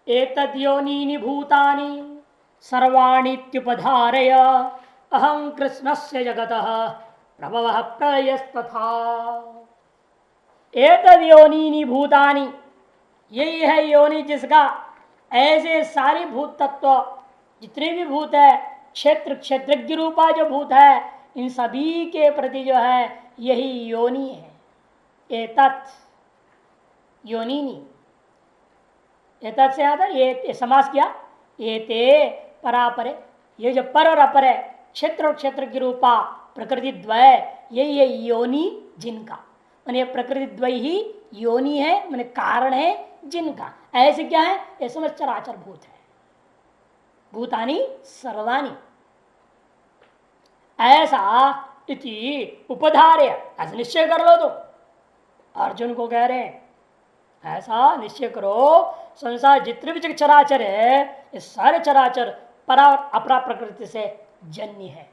एतद्योनीनि भूतानि सर्वाणीत्युपधारय अहं कृष्णस्य जगतः प्रभवः प्रलयस्तथा। एतद्योनीनि भूतानि, यही है योनि जिसका ऐसे सारी भूत तत्व जितने भी भूत है, क्षेत्र क्षेत्रज्ञ रूपा जो भूत है, इन सभी के प्रति जो है यही योनि है। एतत् योनिनी, एतत् से आता ये समास किया, एते परापरे, ये जो पर और अपर है, क्षेत्र और क्षेत्र की रूपा प्रकृति द्वय, यही है योनि जिनका, माने प्रकृति द्वय ही योनि है, माने कारण है जिनका। ऐसे क्या है, ये समझ चराचर भूत है। भूतानि सर्वाणि, ऐसा इति उपधार्य, ऐसा निश्चय कर लो। तो अर्जुन को कह रहे हैं ऐसा निश्चय करो, संसार जितने भी चराचर है, ये सारे चराचर परा और अपरा प्रकृति से जन्य है।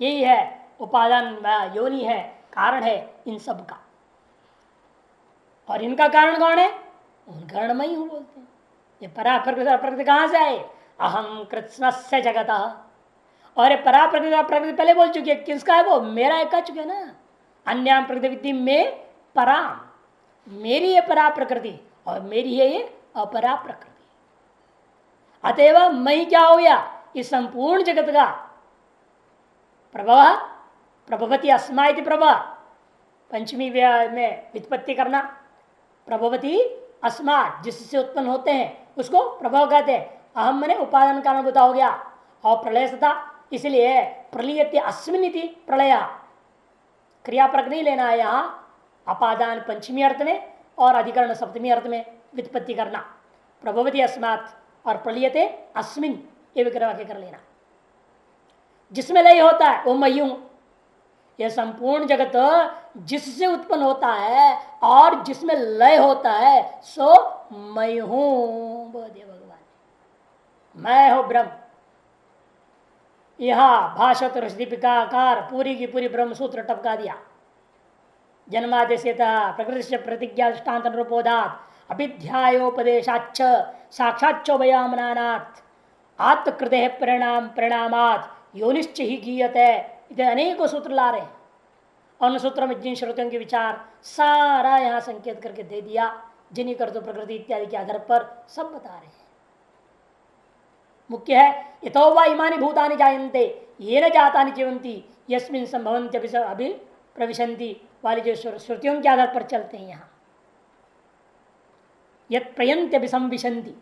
यही है उपादान, योनि है, कारण है इन सब का। और इनका कारण कौन है? उन कारण मैं ही हूं बोलते हैं। ये परा प्रकृति कहां से आए? अहम कृष्णस्य जगतः। और ये परा प्रकृति पहले बोल चुके, किसका है वो? मेरा एक कह चुके ना, अन्याम प्रकृति में पराम, मेरी है परा प्रकृति और मेरी है ये अपरा प्रकृति। अतएव मैं क्या हो गया? इस संपूर्ण जगत का प्रभव, प्रभवती अस्मा इति प्रभव, पंचमी में व्युत्पत्ति करना, प्रभवती अस्मा जिससे उत्पन्न होते हैं उसको प्रभव कहते हैं। अहम मने उपादान कारणभूता हो गया, और प्रलय था, इसलिए प्रलीयते अस्मिन् इति प्रलय, क्रियापरक नहीं लेना है यहाँ, अपादान पंचमी अर्थ में और अधिकरण सप्तमी अर्थ में व्युत्पत्ति करना, प्रभवती अस्मात् और प्रलीयते अस्मिन्, ये विग्रह कर लेना। जिसमें लय होता है वो मैं हूं। यह संपूर्ण जगत जिससे उत्पन्न होता है और जिसमें लय होता है सो मैं हूं। बोधे भगवान, मैं हूं ब्रह्म। यह भाषत दीपिकाकार पूरी की पूरी ब्रह्म सूत्र टपका दिया। जन्मादेशेत प्रकृति से प्रतिज्ञा दृष्टान्त रूपोदात अभिध्यायोपदेशाच्च साक्षाच्चोभयामनानात् आत्मकृते परिणाम परिणामात् योनिश्च ही गीयते, इतने अनेकों सूत्र ला रहे हैं। और सूत्र में जिन श्रुतियों के विचार सारा यहाँ संकेत करके दे दिया, जिन्हीं कर तो प्रकृति इत्यादि के आधार पर सब बता रहे हैं। मुख्य है यतो वा इमानि भूतानि जायन्ते येन जातानि जीवन्ति यस्मिन् संभवन्ति अभि प्रविशन्ति वाली जो श्रुतियों के आधार पर चलते हैं यहाँ। यत् प्रयन्त्य अभिसंविशन्ति,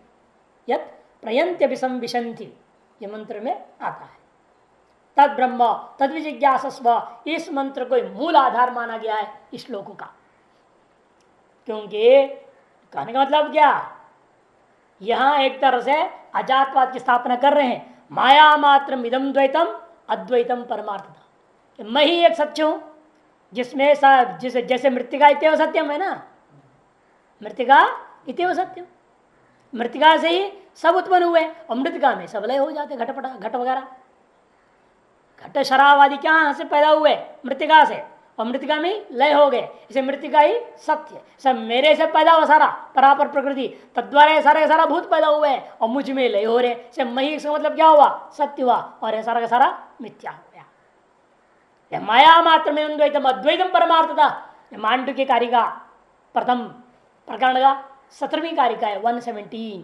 यत् प्रयन्त्य अभिसंविशन्ति, ये मंत्र में आता है। तद ब्रह्म तद विजिज्ञासस्व, इस मंत्र को मूल आधार माना गया है इस श्लोक का। क्योंकि कहने का मतलब क्या, यहां एक तरह से अजातवाद की स्थापना कर रहे हैं। माया मात्रम इदम द्वैतम अद्वैतम परमार्थता, मैं ही एक सत्य हूं जिसमें सब, जैसे मृतिका इत्येव सत्यम है ना, मृतिका इत्येव सत्यम, मृतिका से ही सब उत्पन्न हुए और मृतिका में सब लय हो जाते, घटपटा घट वगैरह। घट शराब आदि क्या से पैदा हुए? मृतिका से, और मृतिका में लय हो गए। इसे मृतिका ही सत्य, सब मेरे से पैदा हुआ सारा परापर प्रकृति, तद्वारा सारा का सारा भूत पैदा हुए और मुझ में लय हो रहे। इसे मही का मतलब क्या हुआ? सत्य हुआ, और ये सारा का सारा मिथ्या हो गया। यह माया मात्र में द्वैतम अद्वैतम परमार्थता, मांडू की कारिका प्रथम प्रकरण का 17वीं कारिका है 117,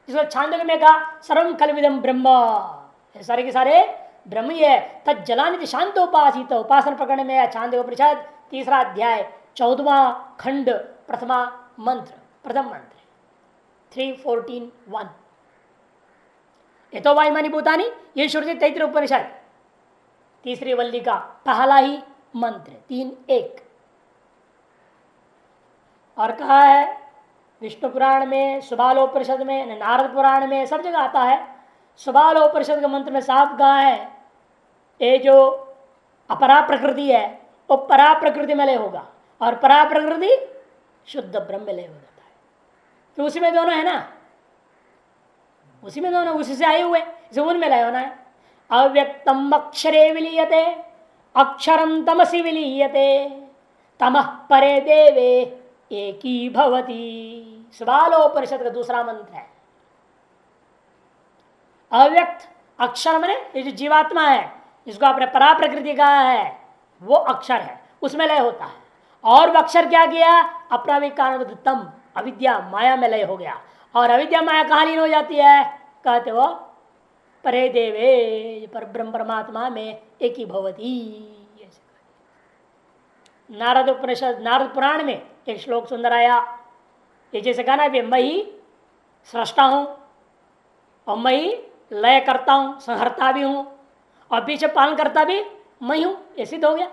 जिसको छांदोग्य में कहा सर्वं खल्विदं ब्रह्म, सारे के सारे ब्रह्म ही है। तज्जलानिति शांतोपासित, उपासना प्रकरण में छांदोग्योपनिषद 3रा अध्याय 14वां खंड प्रथमा मंत्र, प्रथम मंत्र 3:14:1। यतो वा इमानि भूतानि, ये श्रुति तैत्तिरीय उपनिषद 3री वल्ली का पहला ही मंत्र 3:1। और कहा है विष्णु पुराण में, सुबालोपनिषद में, नारद पुराण में, सब जगह आता है। सुबालोपनिषद के मंत्र में साफ कहा है ये जो अपरा प्रकृति है वो परा प्रकृति में लय होगा, और परा प्रकृति शुद्ध ब्रह्म में लय हो जाता है। तो उसी में दोनों है ना, उसी में दोनों, उसी से आए हुए, इसे उनमें लय होना है। अव्यक्तम अक्षरे विलीयते अक्षरम तमसि विलीयते तमः परे देवे एकी भवती। बालोपनिषद का दूसरा मंत्र है। अव्यक्त अक्षर माने ये जो जीवात्मा है, जिसको आपने परा प्रकृति कहा है, वो अक्षर है, उसमें लय होता है। और वो अक्षर क्या किया? अपना भी कारणतम अविद्या माया में लय हो गया। और अविद्या माया कहाँ लीन हो जाती है? कहते वो परे देवे पर ब्रह्म परमात्मा में एक ही भवती। नारद उपनिषद, नारद पुराण में एक श्लोक सुंदर आया, ये जैसे कहना भी मैं ही सृष्टा हूं और मैं ही लय करता हूं, संहरता भी हूं और पीछे पालन करता भी मैं हूं। ये सिद्ध हो गया।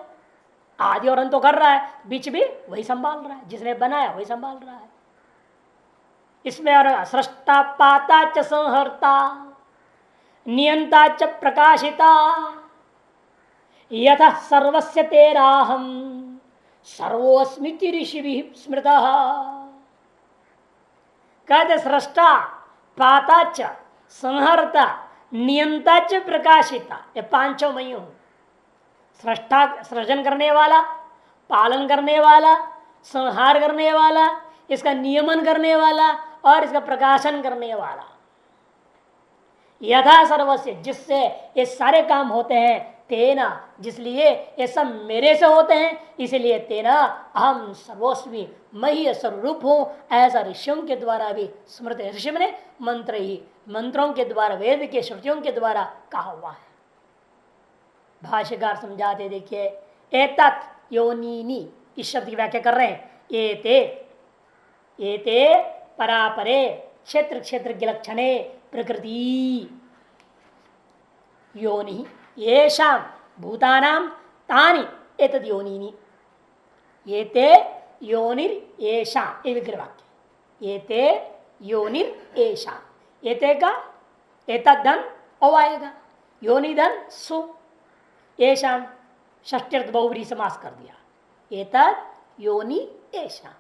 आदि और अंत तो कर रहा है, बीच भी वही संभाल रहा है, जिसने बनाया वही संभाल रहा है। इसमें और सृष्टा पाता च संहर्ता नियंता च प्रकाशिता यथा सर्वस्य तेराहम सर्वोस्मिति ऋषि स्मृता। कहते सृष्टा पाता च संहर्ता नियंता च प्रकाशिता, ये पांचों मैं हूं। सृष्टा सृजन करने वाला, पालन करने वाला, संहार करने वाला, इसका नियमन करने वाला और इसका प्रकाशन करने वाला। यथा सर्वस्य, जिससे ये सारे काम होते हैं, तेना, जिसलिए ये सब मेरे से होते हैं, इसलिए तेना अहम सर्वस्वी, मैं ही सर्वरूप हूं। ऐसा ऋषियों के द्वारा भी स्मृत, ऋषि ने मंत्र ही, मंत्रों के द्वारा, वेद के श्रुतियों के द्वारा कहा हुआ है। भाष्यकार समझाते देखिए, एतत् योनिनी, इस शब्द की व्याख्या कर रहे हैं। एते परापरे क्षेत्र क्षेत्र के लक्षणे प्रकृति योनि येषां भूतानां तानि एतद् योनिनि। एते योनिर येषां, ये विग्रह वाक्य। एते योनिर येषां, एते का एतद् धन ओ आएगा, योनि धन सु, येषां षष्ट्यर्थ बहुव्रीहि समास कर दिया। एतद् योनि येषां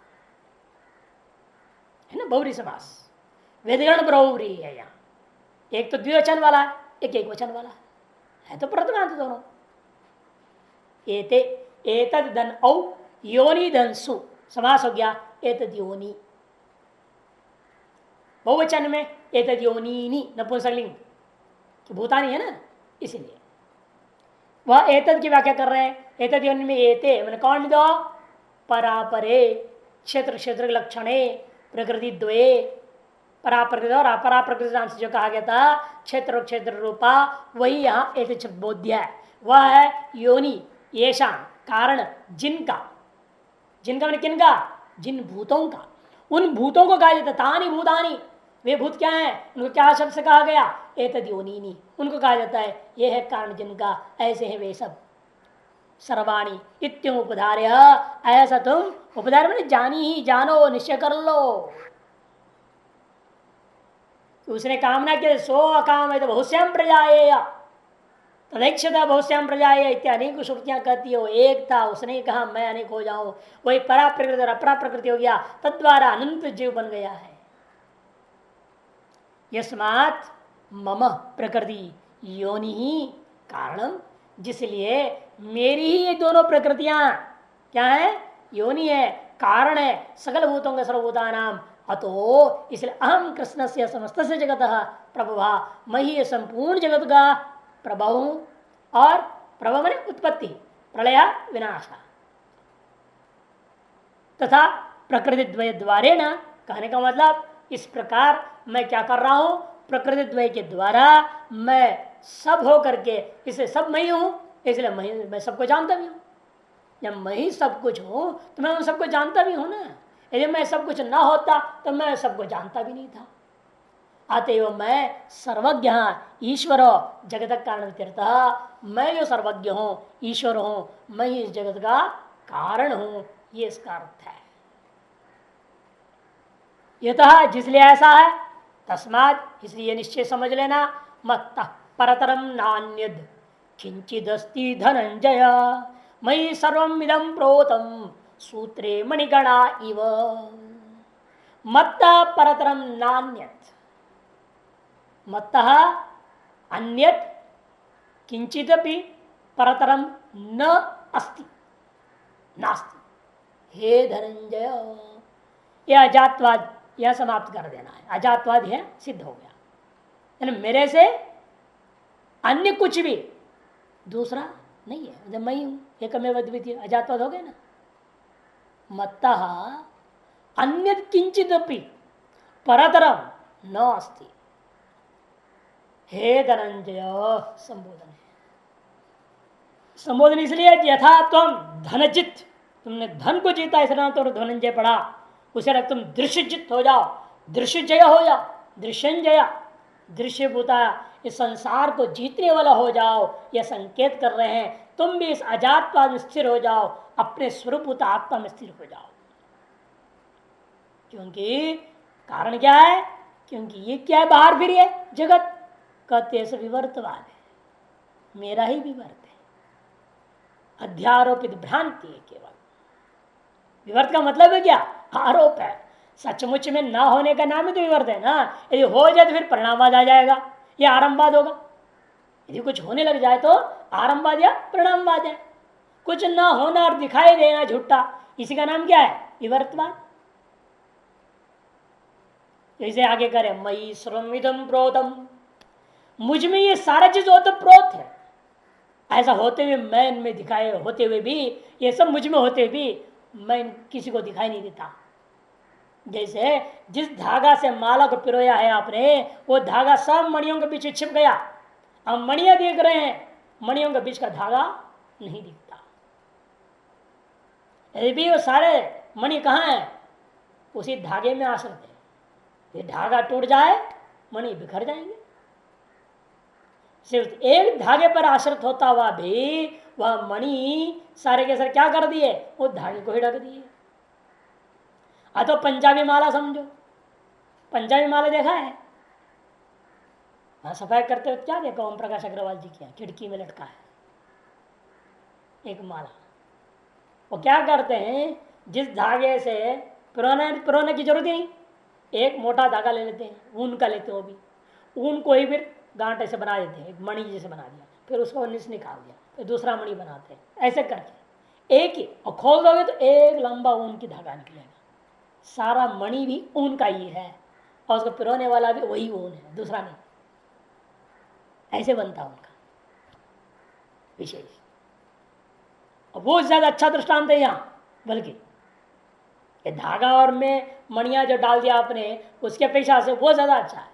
है ना, बहुव्रीहि समास। वेदगण बहुव्रीहि है यहाँ, एक तो द्विवचन वाला, एक एक वचन वाला है, तो प्रथमांत दोनों। एते एतद् धन औ योनि धन सु, समास हो गया एतद् योनि। बहुवचन में एतद् योनिनी, नपुंसकलिंग, भूतानी है ना, इसीलिए वह एतद् की व्याख्या कर रहे हैं। एतद् योनि में एते मैंने कौन दो? परापरे क्षेत्र क्षेत्र लक्षणे प्रकृति द्वये, पराप्रकृति और अपरा प्रकृति नाम से जो कहा गया था, क्षेत्र और क्षेत्र रूपा, वही यहाँ एक बोध्य है। वह है योनि येषां, कारण जिनका, जिनका मैंने किनका? जिन भूतों का, उन भूतों को कहा जाता। तानी भूतानी, वे भूत क्या है, उनको क्या शब्द से कहा गया? एतद् योनिनी, उनको कहा जाता है ये है कारण जिनका, ऐसे हैं वे सब। सर्वाणी इत्युम उपधार्य, ऐसा तुम उपधार्य मैंने जानी ही, जानो, निश्चय कर लो। उसने कामना किया सो अकाम है तो बहुश्याम प्रजाएय तदैक्षता बहुश्याम प्रजाएय इत्यादि अनेक श्रुतियां कहती हो। एक था, उसने कहा मैं अनेक हो जाऊं, वही परा प्रकृति और अपरा प्रकृति हो गया, तद्वारा अनंत जीव बन गया है। यस्मात् मम प्रकृति योनि ही कारणम, जिसलिए मेरी ही ये दोनों प्रकृतियां क्या है? योनि है, कारण है सकल भूतों का, सर्वभूता नाम। अतो इसलिए अहम कृष्ण से समस्त से जगत प्रभवा, मैं ही संपूर्ण जगत का प्रभव हूं। और प्रभव मैंने उत्पत्ति, प्रलय, विनाशा तथा प्रकृति द्वय द्वारे न, कहने का मतलब इस प्रकार मैं क्या कर रहा हूं? प्रकृति द्वय के द्वारा मैं सब हो करके, इसे सब मैं ही हूं, इसलिए मैं सबको जानता भी हूं। जब मैं ही सब कुछ हूं तो मैं उन सबको जानता भी हूं ना। यदि मैं सब कुछ ना होता तो मैं सबको जानता भी नहीं था। अतएव मैं सर्वज्ञ ईश्वर जगत कारण तीर्थ, मैं जो सर्वज्ञ हूं, ईश्वर हूं, मैं ही इस जगत का कारण हूं, ये इसका अर्थ है। यतः, जिसलिए ऐसा है, तस्मात्, इसलिए निश्चय समझ लेना, मत्तः परतरम नान्यद किंचिदस्ति धनंजय मयि सर्वमिदं प्रोतम सूत्रे मणिगणा इव। मत्तः परतरम नान्यत, मत्तः अन्यत किंचिदपि परतरम न अस्ति, नास्ति। हे धनंजय, यह अजातवाद यह समाप्त कर देना है, अजातवाद है सिद्ध हो गया। यानी मेरे से अन्य कुछ भी दूसरा नहीं है, जब मैं ही हूं, एकमेव अद्वितीय, अजातवाद हो गया ना। मत्ता अन्य किंचिदपि परतरम न अस्ति। हे धनंजय, संबोधन है। संबोधन इसलिए यथा तुम धनजित, तुमने धन को जीता इसलिए तो धनंजय पढ़ा, उसे रख तुम दृश्यजित हो जाओ, दृश्य जय हो जाओ, दृश्यंजय, दृश्य भूता इस संसार को जीतने वाला हो जाओ, यह संकेत कर रहे हैं। तुम भी इस अजातवाद में स्थिर हो जाओ, अपने स्वरूप आत्मा में स्थिर हो जाओ। क्योंकि कारण क्या है? क्योंकि ये क्या है बाहर, फिर ये जगत कहते से विवर्तवाद है, मेरा ही विवर्त है, अध्यारोपित भ्रांति है केवल। विवर्त का मतलब है क्या? आरोप है। सचमुच में ना होने का नाम ही तो विवर्त है ना। यदि हो जाए तो फिर परिणामवाद आ जाएगा, यह आरंभवाद होगा। यदि कुछ होने लग जाए तो आरंभवाद या परिणामवाद है। कुछ ना होना और दिखाई देना झूठा, इसी का नाम क्या है? विवर्तवाद। इसे आगे करें, मयि सर्वमिदं प्रोतम, मुझ में ये सारा चीज ओतप्रोत है। ऐसा होते हुए मैं इनमें दिखाए होते हुए भी, ये सब मुझ में होते हुए भी मैं किसी को दिखाई नहीं देता। जैसे जिस धागा से माला को पिरोया है आपने, वो धागा सब मणियों के बीच छिप गया। अब मणियां देख रहे हैं, मणियों के बीच का धागा नहीं दिखता। यदि भी वो सारे मणि कहाँ है? उसी धागे में आश्रित है। ये धागा टूट जाए, मणि बिखर जाएंगे। सिर्फ एक धागे पर आश्रित होता हुआ भी वह मणि सारे के सारे क्या कर दिए? वो धागे को ही ढक दिए। तो पंजाबी माला समझो, पंजाबी माला देखा है? हाँ, सफाई करते हुए क्या देखा? ओम प्रकाश अग्रवाल जी की खिड़की में लटका है एक माला। वो क्या करते हैं, जिस धागे से पिरोने की जरूरत ही नहीं, एक मोटा धागा ले लेते हैं, ऊन का लेते हो भी, ऊन को ही फिर गांठ ऐसे बना देते हैं, एक मणि जैसे बना दिया, फिर उसको निकाल दिया, फिर दूसरा मणि बनाते हैं। ऐसे करके एक ही, और खोल दोगे तो एक लंबा ऊन की धागा निकलेगा। सारा मणि भी ऊन का ही है और उसको पिरोने वाला भी वही ऊन है, दूसरा नहीं। ऐसे बनता उनका विशेष। वो ज्यादा अच्छा दृष्टांत है यहाँ, बल्कि धागा और में मणिया जो डाल दिया आपने, उसके अपेक्षा से वो ज्यादा अच्छा है।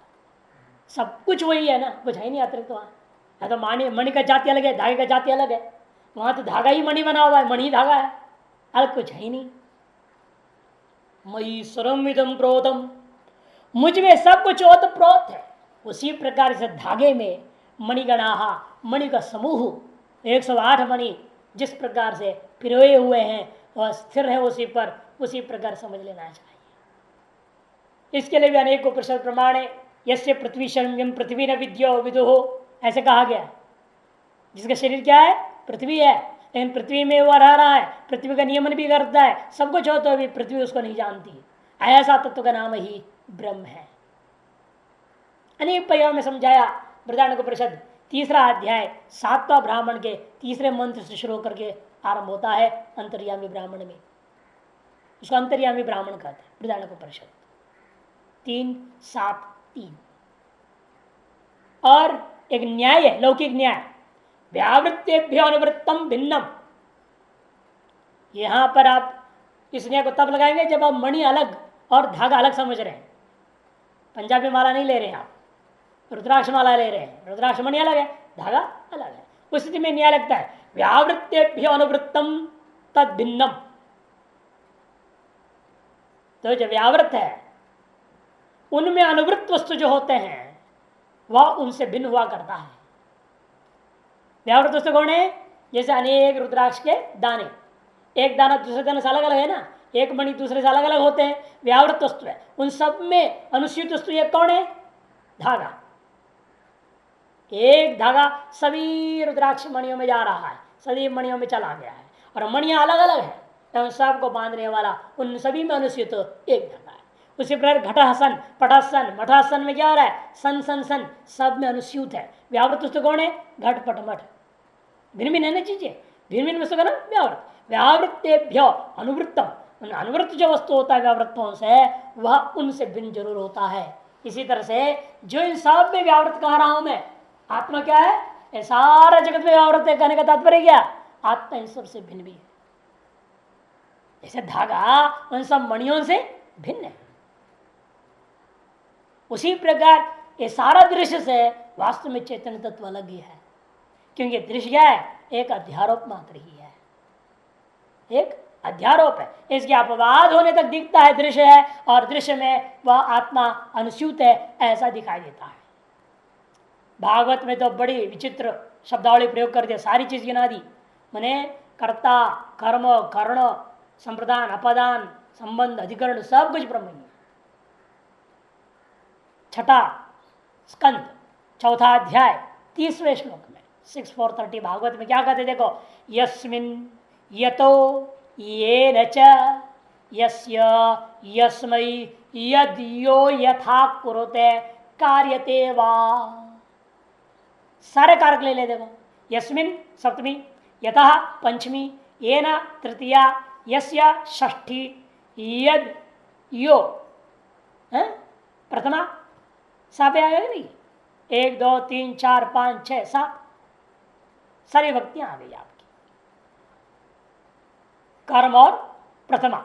सब कुछ वही है ना, कुछ है नहीं अतिरिक्त। तो वहां तो मणि का जाति अलग है, धागे का जाति अलग है। वहां तो धागा ही मणि बना हुआ है, मणि धागा है, अलग कुछ है ही नहीं। मयि सर्वमिदं प्रोतम, मुझ में सब कुछ ओतप्रोत है। उसी प्रकार से धागे में मणिगणाहा, मणि का समूह 108 मणि जिस प्रकार से पिरोए हुए हैं वह स्थिर है उसी पर, उसी प्रकार समझ लेना चाहिए। इसके लिए भी अनेकों प्रश्न प्रमाण है। यस्य पृथ्वी शर्म्यम पृथ्वी न विद्यो विदुहो, ऐसे कहा गया। जिसका शरीर क्या है? पृथ्वी है, लेकिन पृथ्वी में वह रह रहा है, पृथ्वी का नियमन भी करता है, सब कुछ हो तो भी पृथ्वी उसको नहीं जानती। ऐसा तत्व का नाम ही ब्रह्म है। अनेक पर्यायों में समझाया। बृहदारण्यकोपनिषद 3रा अध्याय 7वां ब्राह्मण के 3रे मंत्र से शुरू करके आरंभ होता है अंतर्यामी ब्राह्मण में। उसको अंतर्यामी ब्राह्मण कहते हैं। बृहदारण्यकोपनिषद 3:7-3। और एक न्याय है, लौकिक न्याय, व्यावृत्तेभ्यो अनुवृत्तम भिन्नम। यहां पर आप इस न्याय को तब लगाएंगे जब आप मणि अलग और धागा अलग समझ रहे हैं। पंजाबी माला नहीं ले रहे हैं आप, रुद्राक्ष माला ले रहे हैं। रुद्राक्ष मणि अलग है, धागा अलग है। उस स्थिति में न्याय लगता है व्यावृत्तेभ्यो अनुवृत्तम तद भिन्नम। तो जो व्यावृत है उनमें अनुवृत्त वस्तु जो होते हैं वह उनसे भिन्न हुआ करता है। व्यावृत वस्तु कौन है? जैसे अनेक रुद्राक्ष के दाने, एक दाना दूसरे दाने से अलग अलग है ना, एक मणि दूसरे से अलग अलग होते हैं, व्यावृत वस्तु है। उन सब में अनुसूचित वस्तु ये कौन है? धागा। एक धागा सभी रुद्राक्ष मणियों में जा रहा है, सभी मणियों में चला गया है, और मणियां अलग अलग है, तो सबको बांधने वाला उन सभी में अनुसूचित एक धागा है। उसी प्रकार घटासन, पटासन, मठासन में क्या हो रहा है? सन सन सन, सब में अनुस्यूत है। व्यावृत वस्तु कौन है? घट पट मठ, भिन्न भिन्न है ना चीजें, भिन्न भिन्न वस्तु का नाम व्यावृत। व्यावृत्तेभ्यो अनुवृत्तम, उन अनुवृत्त जो वस्तु होता है व्यावृत्तों से, वह उनसे भिन्न जरूर होता है। इसी तरह से जो इन सब में व्यावृत कह रहा हूं मैं, आत्मा क्या है, ये सारा जगत में व्यावृत है, कहने का तात्पर्य क्या, आत्मा इन सब से भिन्न भी है। जैसे धागा उन सब मणियों से भिन्न है, उसी प्रकार ये सारा दृश्य से वास्तव में चैतन्य तत्व अलग ही है। क्योंकि दृश्य क्या है, एक अध्यारोप मात्र ही है, एक अध्यारोप है। इसके अपवाद होने तक दिखता है दृश्य है, और दृश्य में वह आत्मा अनुस्यूत है, ऐसा दिखाई देता है। भागवत में तो बड़ी विचित्र शब्दावली प्रयोग कर दिया, सारी चीज गिना दी। मैंने कर्ता, कर्म, कर्ण, संप्रदान, अपादान, संबंध, अधिकरण, सब कुछ ब्रह्म ही है। छठा स्कंद, चौथा अध्याय, 30वें श्लोक में 6:430 भागवत में क्या कहते, देखो, यस्मिन् यतो येन च यस्य यस्मै यद यो यथा कुरुते कार्यते वा। सारे कारक ले ले, देखो, यस्मिन् सप्तमी, यतः पंचमी, येन तृतीया, यस्य षष्ठी, यद यो प्रथमा, सापे आ गए नहीं, 1 2 3 4 5 6 7 सारी भक्तियां आ गई आपकी। कर्म और प्रथमा,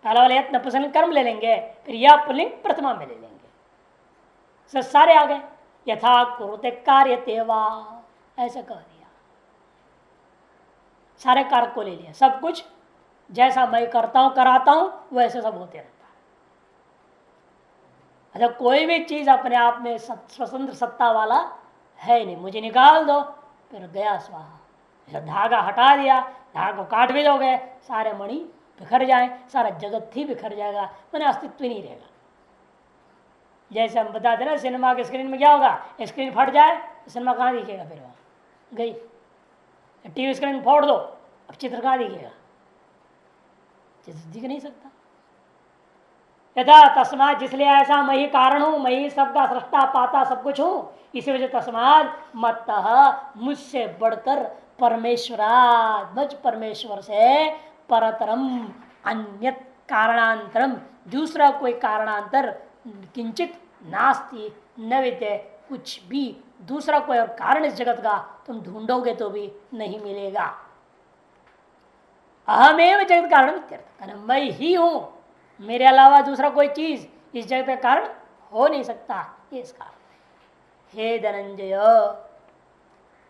पहला वाले यत्न पुल्लिंग कर्म ले लेंगे, फिर यह पुल्लिंग प्रथमा में ले लेंगे, सारे आ गए। यथा कुरुते कार्य तेवा, ऐसे कह दिया, सारे कारक को ले लिया, सब कुछ जैसा मैं करता हूं कराता हूं वैसे सब होते रहता है। अच्छा, कोई भी चीज अपने आप में स्वतंत्र सत्ता वाला है नहीं, मुझे निकाल दो फिर गया स्वाहा, धागा हटा दिया, धागा को काट भी दोगे, सारे मणि बिखर जाए, सारा जगत ही बिखर जाएगा, मैंने अस्तित्व ही नहीं रहेगा। जैसे हम बताते ना, सिनेमा के स्क्रीन में क्या होगा, स्क्रीन फट जाए तो सिनेमा कहाँ दिखेगा, फिर वहाँ गई। टीवी स्क्रीन फोड़ दो, अब चित्र कहाँ दिखेगा, चित्र दिख नहीं सकता। यथा तस्मात, जिसलिए ऐसा मैं ही कारण हूं, मैं ही सबका सृष्टा पाता सब कुछ हूं, इसी वजह तस्मात मत्तः, मुझसे बढ़कर परमेश्वरात्, मुझ परमेश्वर से परतरम अन्यत कारणांतरम, दूसरा कोई कारणांतर किंचित नास्ति न विद्य, कुछ भी दूसरा कोई और कारण इस जगत का तुम ढूंढोगे तो भी नहीं मिलेगा। अहमेव जगत कारण, मैं ही हूं, मेरे अलावा दूसरा कोई चीज इस जगत का कारण हो नहीं सकता, ये इस कारण। हे धनंजय,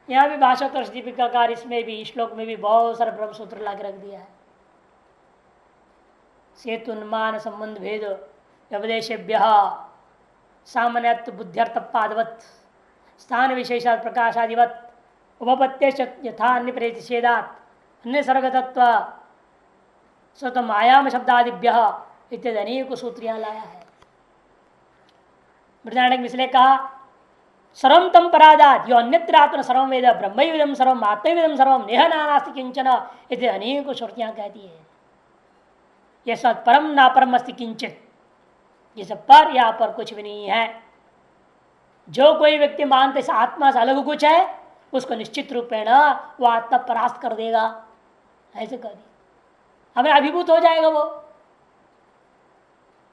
यहां भी भाषा तो दीपिकाकार, इसमें भी श्लोक में भी बहुत सारा ब्रह्म सूत्र ला के रख दिया है। सेतुन्मान संबंध भेद व्यपदेशेभ्य सामान्यत्व बुद्ध्यर्थ पादवत स्थान विशेषात प्रकाशादिवत उपपत्ते यथा अन्य प्रतिषेधात अन्य सर्गतत्व स्वतम आयाम शब्दादिभ्य इत्यादि अनेक सूत्रियां लाया है। बृहदारण्यक में इसलिए कहा, सर्वम तम परादात यो अन्यत्र आत्म सर्वम वेद ब्रह्मविदम सर्वम आत्मविदम सर्वम नेह नास्ति किंचन, इत्यादि अनेक श्रुतियां कहती है। यह सत परम ना परम अस्ति किंचित, जिस पर या पर कुछ भी नहीं है। जो कोई व्यक्ति मानते से आत्मा से अलग कुछ है, उसको निश्चित रूपेण वह आत्मा परास्त कर देगा, ऐसे कह दिया, हमें अभिभूत हो जाएगा। वो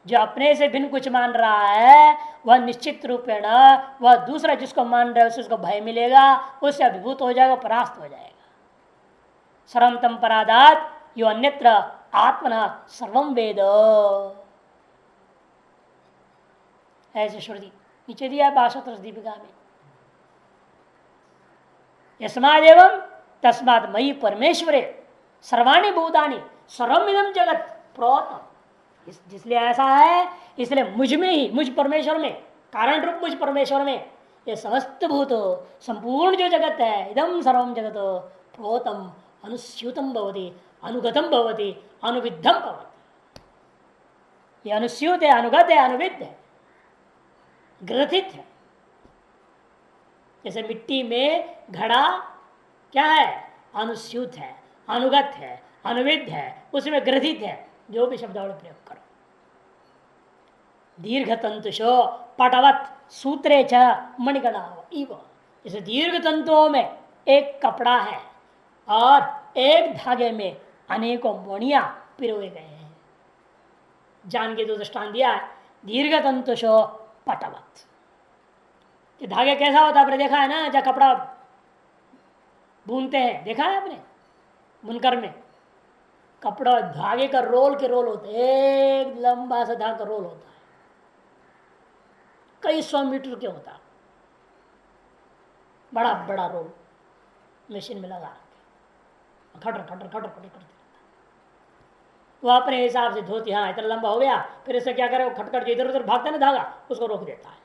जो अपने से भिन्न कुछ मान रहा है, वह निश्चित रूपेण वह दूसरा जिसको मान रहा है उसको भय मिलेगा, उससे अभिभूत हो जाएगा, परास्त हो जाएगा। सर्वम तम परादात यो अन्यत्र आत्मना सर्वम वेद, ऐसे श्रुति नीचे दिया भाषात्र दीपिका में। यस्माद् एवं तस्मात् मयि परमेश्वरे सर्वाणि भूतानि सर्वमिदं जगत प्रोतम, जिसलिए ऐसा है, इसलिए मुझ में ही, मुझ परमेश्वर में, कारण रूप मुझ परमेश्वर में ये समस्त भूत संपूर्ण जो जगत है, इदम सर्वम जगत प्रोतम अनुस्यूतम भवति अनुगतम भवति अनुविद्धम भवति। ये अनुस्यूत है, अनुगत है, अनुविद्ध है, ग्रथित है। जैसे मिट्टी में घड़ा क्या है, अनुस्यूत है, अनुगत है, अनुविद्ध है, उसमें ग्रथित है, जो भी शब्दावली प्रयोग करो। दीर्घ तंतुषो पटवत सूत्रे च मणिगणा इव, जैसे दीर्घ तंतुओं में एक कपड़ा है और एक धागे में अनेकों मणियां पिरोए गए हैं, जान के जो दृष्टान दिया है, दीर्घ तंतुषो पटवत। कि धागे कैसा होता है आपने देखा है ना, जब कपड़ा बुनते हैं देखा है आपने, बुनकर में कपड़ा धागे का रोल के रोल होते हैं, एक लंबा सा धागा का रोल होता है, कई 100 मीटर के होता है, बड़ा बड़ा रोल मशीन में लगा खटर खटर खटर खटर करते, वो अपने हिसाब से धोती, हाँ इतना लंबा हो गया, फिर इसे क्या करे, वो खटखट इधर उधर भागता है ना धागा, उसको रोक देता है।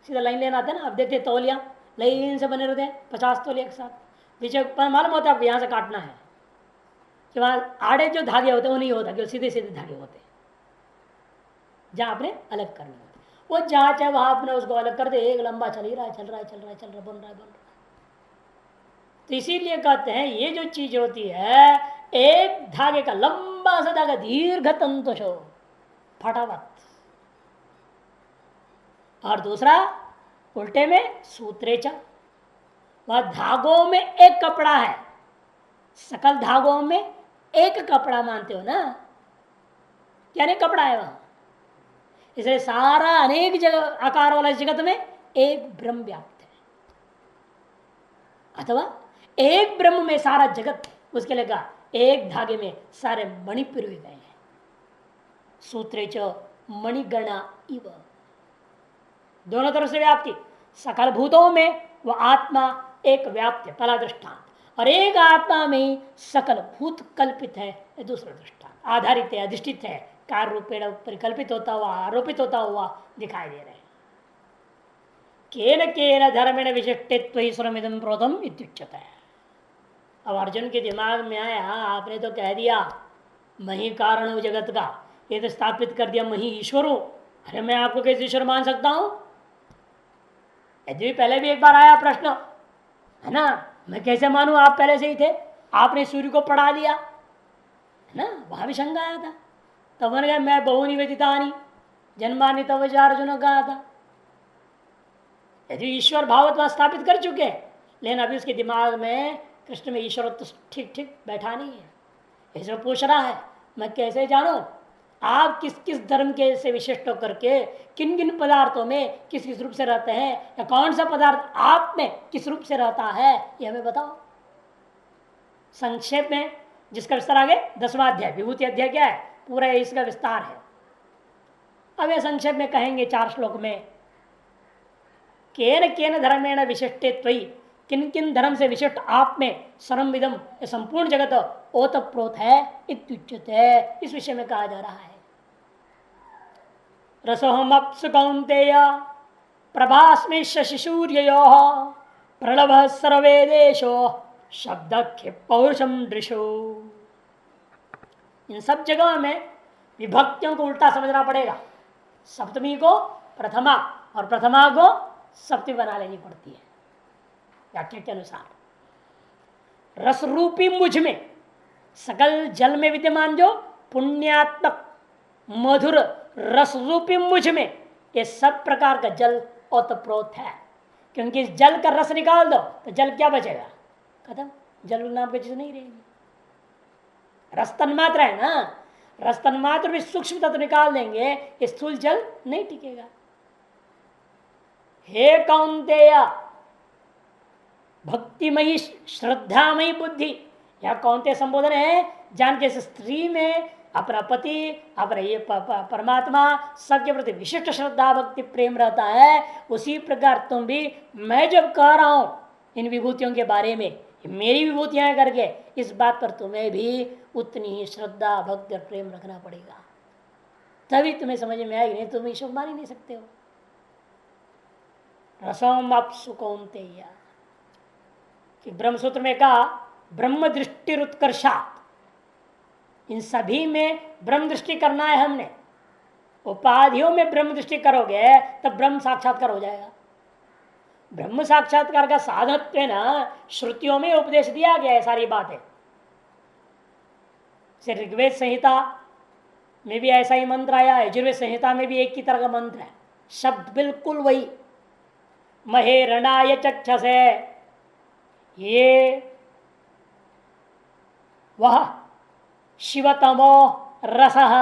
सीधा लाइन लेना आता है ना, अब देखते तौलिया लाइन से बने रहते हैं 50 तौलिया एक साथ, पीछे मालूम होता है आपको यहाँ से काटना है, कि वहाँ आड़े जो धागे होते हैं वो नहीं होता, कि सीधे सीधे धागे होते हैं जहाँ आपने अलग करने होते, वो जहाँ चाहे वहाँ अपने उसको अलग कर दे, एक लंबा चल ही रहा है, चल रहा है चल रहा है चल रहा है, बन रहा है बन रहा है। तो इसीलिए कहते हैं ये जो चीज होती है, एक धागे का लंबा सा धागा, दीर्घ तंतुषो फटाफट, और दूसरा उल्टे में सूत्रेचा, वह धागों में एक कपड़ा है, सकल धागों में एक कपड़ा मानते हो ना, यानी कपड़ा है वहां, इसलिए सारा अनेक जगह आकार वाला जगत में एक ब्रह्म व्याप्त है, अथवा एक ब्रह्म में सारा जगत, उसके लिए कहा एक धागे में सारे मणि पिरोए गए हैं, सूत्रे च मणिगणा इव, दोनों तरफ से व्याप्ति, सकल भूतों में वह आत्मा एक व्याप्त है पहला दृष्टांत, और एक आत्मा में सकल भूत कल्पित है ये दूसरा दृष्टांत, आधारित है अधिष्ठित है, कार्य रूपेण परिकल्पित होता हुआ आरोपित होता हुआ दिखाई दे रहे हैं। केन केन धर्मेण विशिष्टित्व ईश्वरमिदं प्रोतम इत्युच्यते है। अब अर्जुन के दिमाग में आया, आपने तो कह दिया मैं ही कारण हूं जगत का, ये तो स्थापित कर दिया मैं ही ईश्वर हूं, अरे मैं आपको कैसे ईश्वर मान सकता हूं? यदि पहले भी एक बार आया प्रश्न है ना, मैं कैसे मानूं, आप पहले से ही थे, आपने सूर्य को पढ़ा दिया है ना, वहां भी शंका आया था, तब मैंने कहा मैं बहुनी व्यतीतानी जन्मानि तव अर्जुन कहा था। यदि ईश्वर भावत्व स्थापित कर चुके, लेकिन अभी उसके दिमाग में कृष्ण में ईश्वर तो ठीक ठीक बैठा नहीं है, ईश्वर पूछ रहा है मैं कैसे जानूं आप किस किस धर्म के से विशिष्ट होकर के किन किन पदार्थों में किस किस रूप से रहते हैं, या कौन सा पदार्थ आप में किस रूप से रहता है, ये हमें बताओ। संक्षेप में जिसका विस्तार आगे 10वां अध्याय विभूति अध्याय क्या है, पूरा इसका विस्तार है। अब यह संक्षेप में कहेंगे 4 श्लोक में, केन केन धर्मेण विशिष्टे, किन किन धर्म से विशिष्ट आप में सर्वविदम संपूर्ण जगत ओतप्रोत है इत्युच्यते, इस विषय में कहा जा रहा है। रसोहमप्सु कौन्तेय प्रभास्मि शशिसूर्ययोः प्रलभः सर्ववेदेशो शब्दख्य पौरुषम दृशो। इन सब जगहों में विभक्तियों को उल्टा समझना पड़ेगा, सप्तमी को प्रथमा और प्रथमा को सप्तमी बना लेनी पड़ती है व्याख्या के अनुसार। रस रूपी मुझ में, सकल जल में विद्यमान जो पुण्यात्मक मधुर रस रूपी मुझ में, ये सब प्रकार का जल ओतप्रोत है, क्योंकि इस जल का रस निकाल दो तो जल क्या बचेगा, खत्म, जल नाम की चीज नहीं रहेगी। रस तन्मात्र है ना, रस तन्मात्र भी सूक्ष्म तत्व निकाल देंगे, स्थूल जल नहीं टिकेगा। हे कौन्तेय भक्तिमयी श्रद्धामयी बुद्धि, यह कौन्तेय संबोधन है जान के स्त्री में अपना पति अपना ये परमात्मा सबके प्रति विशिष्ट श्रद्धा भक्ति प्रेम रहता है, उसी प्रकार तुम भी, मैं जब कह रहा हूं इन विभूतियों के बारे में, मेरी विभूतियां करके, इस बात पर तुम्हें भी उतनी ही श्रद्धा भक्ति और प्रेम रखना पड़ेगा, तभी तुम्हें समझ में आएगी, नहीं तुम ईश्वर मान ही नहीं सकते हो। रसोम अप्सु कौन्तेय, कि ब्रह्मसूत्र में कहा ब्रह्म दृष्टि उत्कर्षात, इन सभी में ब्रह्म दृष्टि करना है हमने, उपाधियों में ब्रह्म दृष्टि करोगे तब ब्रह्म साक्षात्कार हो जाएगा। ब्रह्म साक्षात्कार का साधन ना श्रुतियों में उपदेश दिया गया है सारी बातें। ऋग्वेद संहिता में भी ऐसा ही मंत्र आया है, यजुर्वेद संहिता में भी एक ही तरह का मंत्र है, शब्द बिल्कुल वही, महे रणाय चक्षसे, ये वह शिवतमो रसः,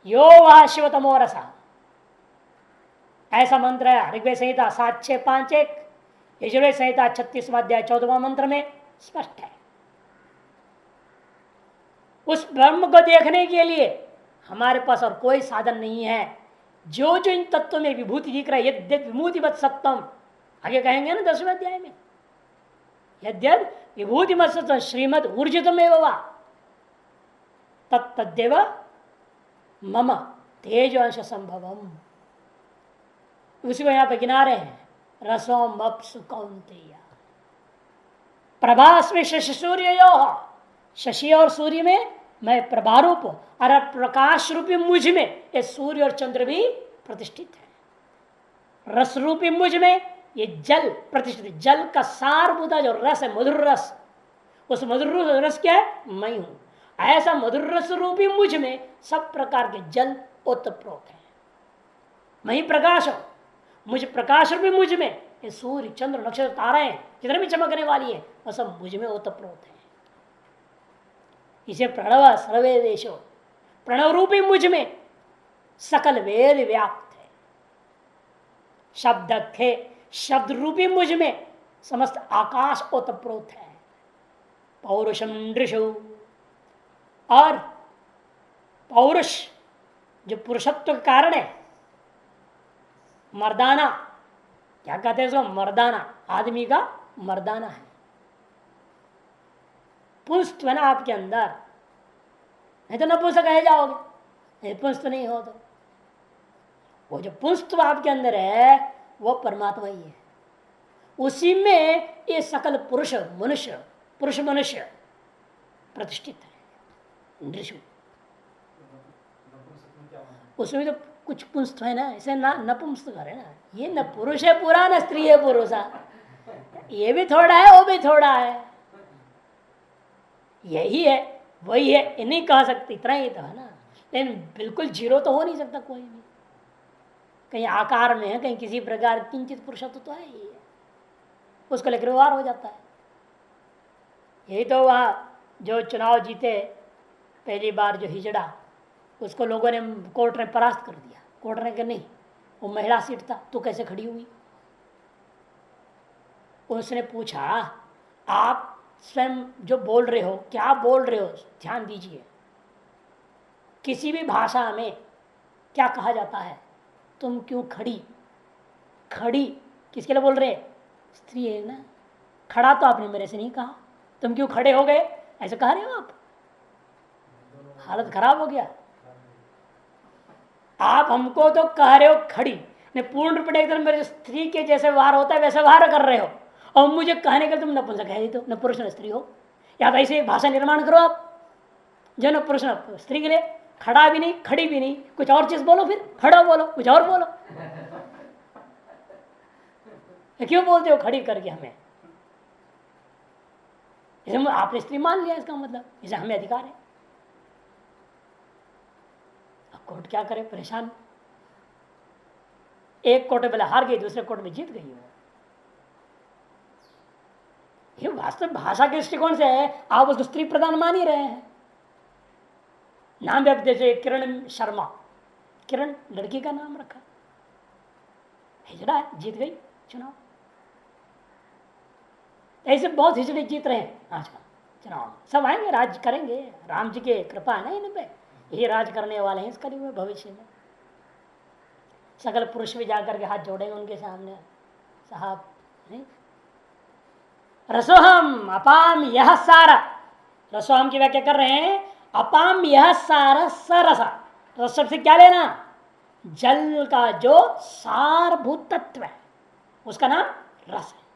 यो वह शिवतमो रस, ऐसा मंत्र है ऋग्वेद संहिता 7-6-5-1, यजुर्वेद संहिता 36वां अध्याय 14वां मंत्र में स्पष्ट है। उस ब्रह्म को देखने के लिए हमारे पास और कोई साधन नहीं है। जो जो इन तत्वों में विभूति दिख रहा है, यद्यद विभूतिवत सत्तम, आगे कहेंगे ना 10वें अध्याय में, यद्यद विभूतिमत सत्तम श्रीमद ऊर्जितमेव तत्तदेव मम तेज अंश संभवम। उसी को यहां पर गिना रहे हैं, रसोम अप्सु कौन्तेय प्रभास्मि शशि सूर्य, शशि और सूर्य में मैं प्रभारूप और प्रकाश रूपी मुझ में ये सूर्य और चंद्र भी प्रतिष्ठित है। रस रूपी मुझ में ये जल प्रतिष्ठित, जल का सारभूता जो रस है, मधुर रस, उस मधुर रस क्या है? मैं हूं। ऐसा मधुर रस रूपी मुझ में सब प्रकार के जल ओतप्रोत है। मैं ही प्रकाश हूं। मुझ प्रकाश रूपी मुझ में ये सूर्य चंद्र नक्षत्र ताराएं जितने भी चमकने वाली है वह सब मुझ में ओतप्रोत है। इसे प्रणव सर्वे देशो, प्रणव रूपी मुझ में सकल वेद व्याप्त है। शब्द खे, शब्द रूपी मुझ में समस्त आकाश ओतप्रोत है। पौरुषम दृशु, और पौरुष जो पुरुषत्व का कारण है, मर्दाना, क्या कहते हैं उसको? मर्दाना, आदमी का मर्दाना है। पुंस्त है ना आपके अंदर, नहीं तो नपुंसक कहे जाओगे, पुंस्त नहीं हो तो। वो जो पुंस्त आपके अंदर है वो परमात्मा ही है। उसी में ये सकल पुरुष मनुष्य, पुरुष मनुष्य प्रतिष्ठित है। दृश्य उसमें तो कुछ पुंस्त है ना, ऐसे ना नपुंसक है ना, ये न पुरुष है पूरा न स्त्री है पुरुष, ये भी थोड़ा है वो भी थोड़ा है, यही है वही है, ये नहीं कह सकते, इतना ही तो है ना। लेकिन बिल्कुल जीरो तो हो नहीं सकता कोई भी, कहीं आकार में है, कहीं किसी प्रकार किंचित पुरुषत्व तो है ही है, उसको लेकर व्यवहार हो जाता है। यही तो वह जो चुनाव जीते पहली बार जो हिजड़ा, उसको लोगों ने कोर्ट ने परास्त कर दिया। कोर्ट ने कहा नहीं, वो महिला सीट था, तो कैसे खड़ी हुई? उसने पूछा आप स्वयं जो बोल रहे हो, क्या बोल रहे हो, ध्यान दीजिए। किसी भी भाषा में क्या कहा जाता है? तुम क्यों खड़ी? खड़ी किसके लिए बोल रहे? स्त्री है ना। खड़ा तो आपने मेरे से नहीं कहा, तुम क्यों खड़े हो गए ऐसे कह रहे हो आप? हालत खराब हो गया। आप हमको तो कह रहे हो खड़ी, ने पूर्ण रूप एकदम मेरे स्त्री के जैसे व्यवहार होता है वैसे व्यवहार कर रहे हो, और मुझे कहने के तुम नपुंसक कह दी, तो न पुरुष न स्त्री हो। या तो ऐसे भाषा निर्माण करो आप, जो न पुरुष न स्त्री के लिए खड़ा भी नहीं खड़ी भी नहीं, कुछ और चीज बोलो, फिर खड़ा बोलो, कुछ और बोलो। क्यों बोलते हो खड़ी करके हमें? आपने स्त्री मान लिया, इसका मतलब इसे हमें अधिकार है। अब कोर्ट क्या करे, परेशान। एक कोर्ट में पहले हार गई, दूसरे कोर्ट में जीत गई वो। ये वास्तव भाषा के दृष्टिकोण से है, आप उसको स्त्री प्रधान मान ही रहे हैं। नाम भी जैसे किरण शर्मा, किरण लड़की का नाम रखा, हिजड़ा है, जीत गई चुनाव। ऐसे बहुत हिजड़े जीत रहे हैं आजकल चुनाव। सब आएंगे, राज करेंगे, राम जी के कृपा है ना इन पे, यही राज करने वाले हैं इस करीब में भविष्य में। सकल पुरुष भी जाकर के हाथ जोड़ेंगे उनके सामने, साहब नहीं। रसोहम अपाम यह सारा, रसोहम की व्याख्या कर रहे हैं, अपाम यह सारा सरसा। रस से क्या लेना? जल का जो सारभूत तत्व है उसका नाम रस है।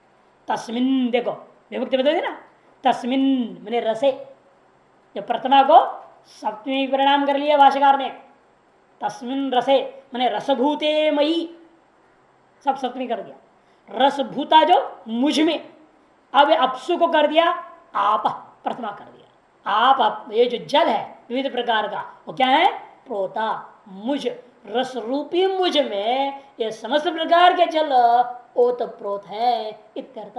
तस्मिन, देखो विभक्ति बता देना, तस्मिन मैंने रसे, जो प्रथमा को सप्तमी परिणाम कर लिया भाष्यकार ने। तस्मिन रसे मैंने रसभूते मई, सब सप्तमी कर दिया। रसभूता जो मुझ में, अब अपसु को कर दिया आप, प्रथमा कर दिया आप। ये जो जल है विविध प्रकार का, वो क्या है? प्रोता, मुझ, रस रूपी मुझ में ये समस्त प्रकार के जल ओतप्रोत है इत्यर्थ।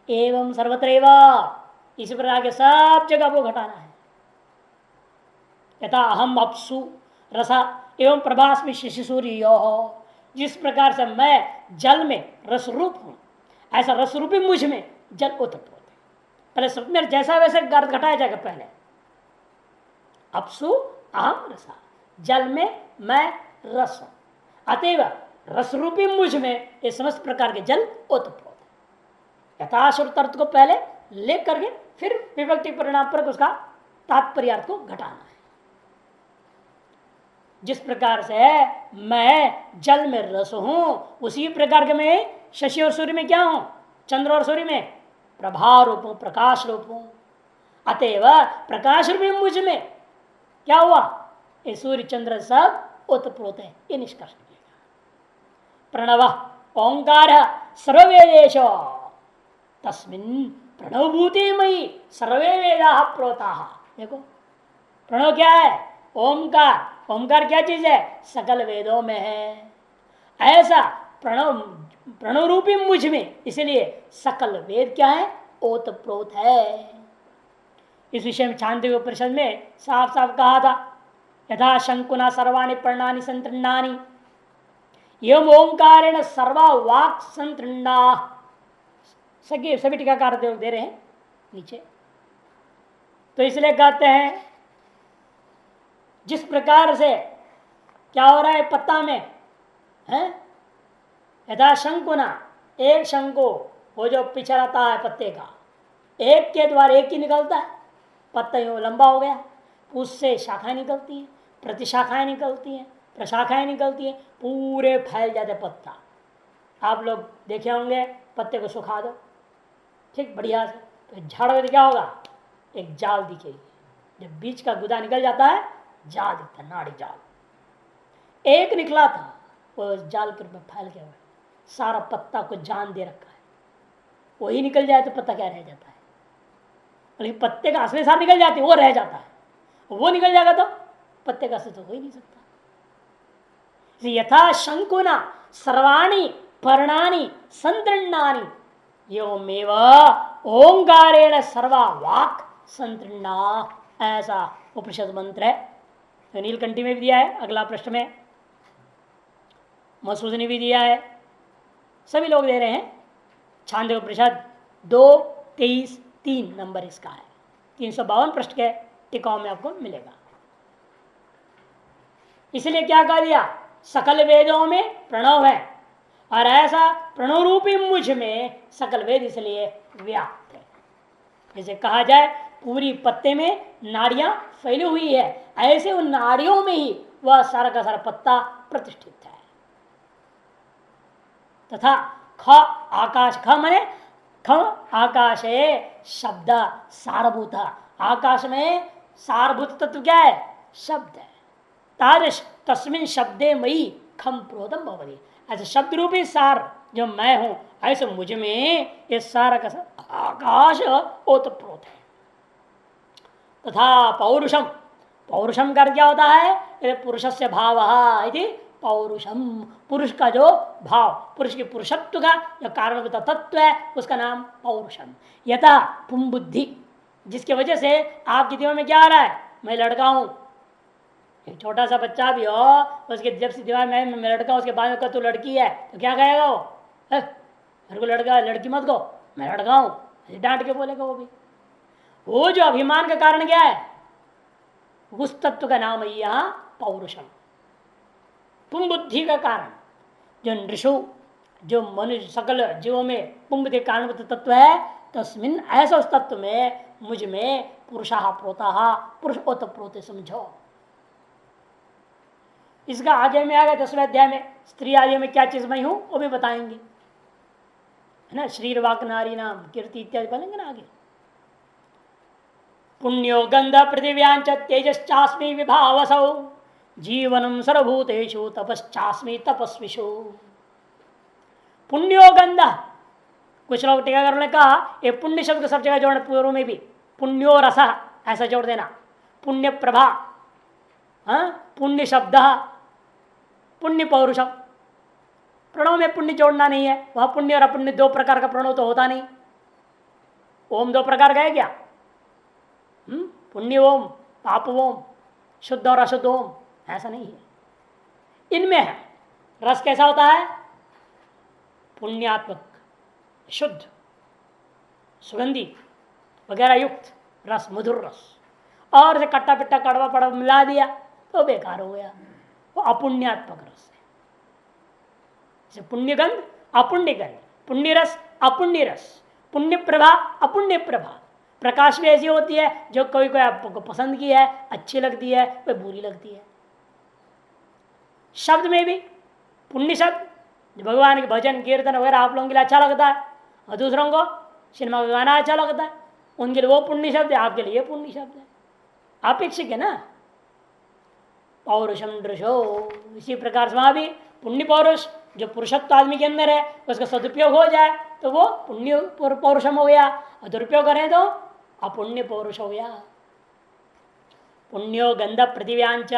एवं सर्वत्र, इसी प्रकार के सब जगह वो घटाना है। यथा अहम अपसु, रसा एवं प्रभास्मि शशि सूर्यो, जिस प्रकार से मैं जल में रस रूप हूं, ऐसा रस रूपी मुझ में जल ओतप्रोत है। पहले सब में जैसा वैसे गर्द घटाया जाएगा पहले। अपसु अहम रसा, जल में मैं रस हूं, अतएव रस रूपी मुझ में ये समस्त प्रकार के जल ओतप्रोत है। यथाश्रुत अर्थ को पहले ले करके फिर विभक्ति परिणाम पर उसका तात्पर्य अर्थ को घटाना है। जिस प्रकार से मैं जल में रस हूं, उसी प्रकार के मैं शशि और सूर्य में क्या हूं? चंद्र और सूर्य में प्रभा रूप हूं, प्रकाश रूप हूं। अतएव प्रकाश रूपी मुझ में क्या हुआ? ये सूर्य चंद्र सब ओतप्रोत है, ये निष्कर्ष प्रणव ओंकार सर्ववेदेश तस्मिन् प्रणवभूति मई सर्वे वेदा प्रोता। देखो प्रणव क्या है? ओंकार। ओंकार क्या चीज है? सकल वेदों में है। ऐसा प्रणव रूपी मुझ में, इसलिए सकल वेद क्या है? ओतप्रोत है। इस विषय में छांदोग्य उपनिषद में साफ साफ कहा था, यथा शंकुना सर्वाणि पर्णानि संतृणानि एवं ओंकारेण सर्वा वाक् संतृणा। सभी टीकाकार दे रहे हैं नीचे। तो इसलिए कहते हैं जिस प्रकार से क्या हो रहा है पत्ता में है, यथा शंकुना, एक शंकु वो जो पीछे रहता है पत्ते का, एक के द्वारा एक ही निकलता है, पत्ता यूं लंबा हो गया, उससे शाखाएं निकलती हैं, प्रतिशाखाएं निकलती हैं, प्रशाखाएं निकलती हैं, पूरे फैल जाते पत्ता। आप लोग देखे होंगे पत्ते को सुखा दो ठीक बढ़िया से, तो झाड़ में क्या होगा? एक जाल दिखेगी, जब बीच का गुदा निकल जाता है जाल दिखता, नाड़ी जाल। एक निकला था वो जाल के रूप में फैल गया, सारा पत्ता को जान दे रखा है। वही निकल जाए तो पत्ता क्या रह जाता है? लेकिन पत्ते का असली सार निकल जाती है, वो रह जाता है। वो निकल जाएगा तो पत्ते का असली तो हो ही नहीं सकता। यथा शंकुना सर्वाणि पर्णानि संतृणानि एवमेव ओंकारेण सर्वा वाक् संतृणा, ऐसा उपनिषद मंत्र है। तो नीलकंठी में भी दिया है, अगला प्रश्न में मसूद ने भी दिया है, सभी लोग दे रहे हैं। छांदोग्य उपनिषद 2:23-3 नंबर इसका है। 352 पृष्ठ के टिकाओं में आपको मिलेगा। इसलिए क्या कह दिया? सकल वेदों में प्रणव है, और ऐसा प्रणव रूपी मुझ में सकल वेद इसलिए व्याप्त है। जैसे कहा जाए पूरी पत्ते में नाड़ियां फैली हुई है, ऐसे उन नाड़ियों में ही वह सारा का सारा पत्ता प्रतिष्ठित है। तथा ख आकाश, ख मने ख आकाश है शब्द सारभूत। आकाश में सारभूत तत्व क्या है? शब्द है। तादृश तस्मिन शब्दे मई खम प्रोतम भवति, ऐसे शब्द रूपी सार जो मैं हूं, ऐसे मुझ में ये सारा का आकाश ओतप्रोत है। तथा पौरुषम, पौरुषम कर क्या होता है? पुरुष से भाव यदि पौरुषम, पुरुष का जो भाव, पुरुष के पुरुषत्व का जो कारणभूत तत्व है उसका नाम पौरुषम। यथा पुम बुद्धि, जिसकी वजह से आपके दिमाग में क्या आ रहा है? मैं लड़का हूं। एक छोटा सा बच्चा भी हो, उसके जब से दिमाग में मैं लड़का, उसके बाद में तू लड़की है तो क्या कहेगा वो? मेरे को लड़का लड़की मत कहो, मैं लड़का हूं, डांट के बोलेगा वो भी। वो जो अभिमान का कारण क्या है? उस तत्व का नाम है यहां पौरुषम। पुम बुद्धि का कारण जो नृषु, जो मनुष्य सकल जीवों में पुम बुद्धि कारण तत्व है, तस्मिन ऐसा उस तत्व में मुझ में पुरुषा प्रोता, पुरुष ओतप्रोत समझो। इसका आगे में आएगा 10वें अध्याय में, स्त्री आदि में क्या चीज मैं हूं वो भी बताएंगे, है ना। शरीर वाक नारी नाम कीर्ति इत्यादि बोलेंगे ना आगे। पुण्यो गंध पृथिव्यांच तेजश्चास्मि विभावसौ जीवनम सर्वभूतेषु तपश्चास्मि तपस्विषु। पुण्यो गंध, कुछ लोग टीकाकारों ने कहा ये पुण्य शब्द को सब जगह जोड़ना, पूर्व में भी पुण्यो रस ऐसा जोड़ देना, पुण्य प्रभा, पुण्य शब्द, पुण्य पौरुषम। प्रणव में पुण्य जोड़ना नहीं है, वह पुण्य और अपुण्य दो प्रकार का प्रणव तो होता नहीं। ओम दो प्रकार का है क्या? पुण्य ओम, पाप ओम, शुद्ध और अशुद्ध ओम ऐसा नहीं है, इनमें है। रस कैसा होता है? पुण्यात्मक, शुद्ध, सुगंधी वगैरह युक्त रस, मधुर रस। और से कट्टा पिट्टा कड़वा पड़ा मिला दिया तो बेकार हो गया, वो अपुण्यात्मक रस है। जैसे पुण्यगंध अपुण्यगंध, पुण्य रस अपुण्य रस, पुण्य प्रभा अपुण्य प्रभा। प्रकाश भी ऐसी होती है जो कोई कोई आपको पसंद की है, अच्छी लगती है, कोई बुरी लगती है। शब्द में भी पुण्य शब्द भगवान के भजन कीर्तन वगैरह आप लोगों के लिए अच्छा लगता है, और दूसरों को सिनेमा का गाना अच्छा लगता है, उनके लिए वो पुण्य शब्द है, आपके लिए पुण्य शब्द है। अपेक्षिक है ना। पौरुषम दृशो, इसी प्रकार से वहां भी पुण्य पौरुष जो पुरुषत्व आदमी के अंदर है उसका सदुपयोग हो जाए तो वो पुण्य पौरुषम हो गया, और दुरुपयोग करें तो अपुण्य पौरुष हो गया। पुण्यो गंध पृथिव्यांच,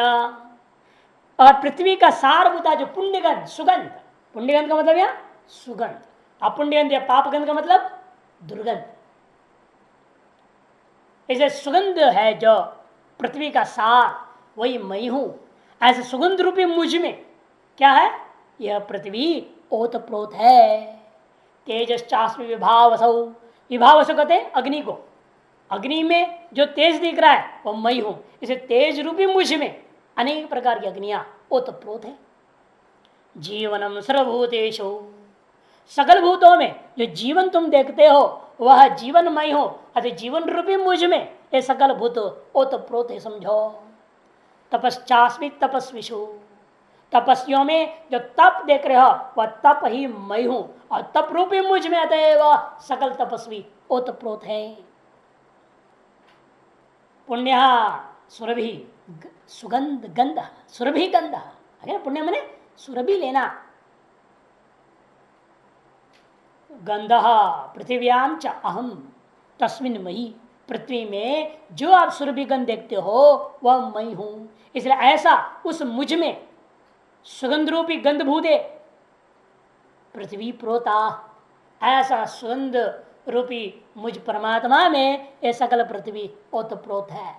और पृथ्वी का सारभूता जो पुण्यगंध सुगंध, पुण्यगंध का मतलब या सुगंध, अपुण्यगंध या पापगंध का मतलब दुर्गंध। इसे सुगंध है जो पृथ्वी का सार, वही मैं हूं। ऐसे सुगंध रूपी मुझ में क्या है? यह पृथ्वी ओतप्रोत है। तेजश्चास्मि विभावसौ, विभावसौ कहते अग्नि को, अग्नि में जो तेज दिख रहा है वह मैं हूं। इसे तेज रूपी मुझ में अनेक प्रकार की अग्नियां ओतप्रोत है। जीवनम सर्वभूतेषु, सकल भूतों में जो जीवन तुम देखते हो वह जीवनमय हो, अतः जीवन रूपी मुझ में ये सकल भूत ओतप्रोत है, समझो। तपश्चास्मि तपस्विषु, तपस्वियों में जो तप देख रहे हो वह तप ही मैं हूं, और तप रूपी मुझ में अतएव सकल तपस्वी ओतप्रोत है। पुण्य सुरभि सुगंध गंध, सुरभि गंध, पुण्य मने सुरभि लेना। गंध पृथिव्याम च अहम तस्मिन मई, पृथ्वी में जो आप सुरभि गंध देखते हो वह मैं हूं। इसलिए ऐसा उस मुझ में सुगंध रूपी गंध भूदे पृथ्वी प्रोता, ऐसा सुगंध रूपी मुझ परमात्मा में ये सकल पृथ्वी ओतप्रोत है।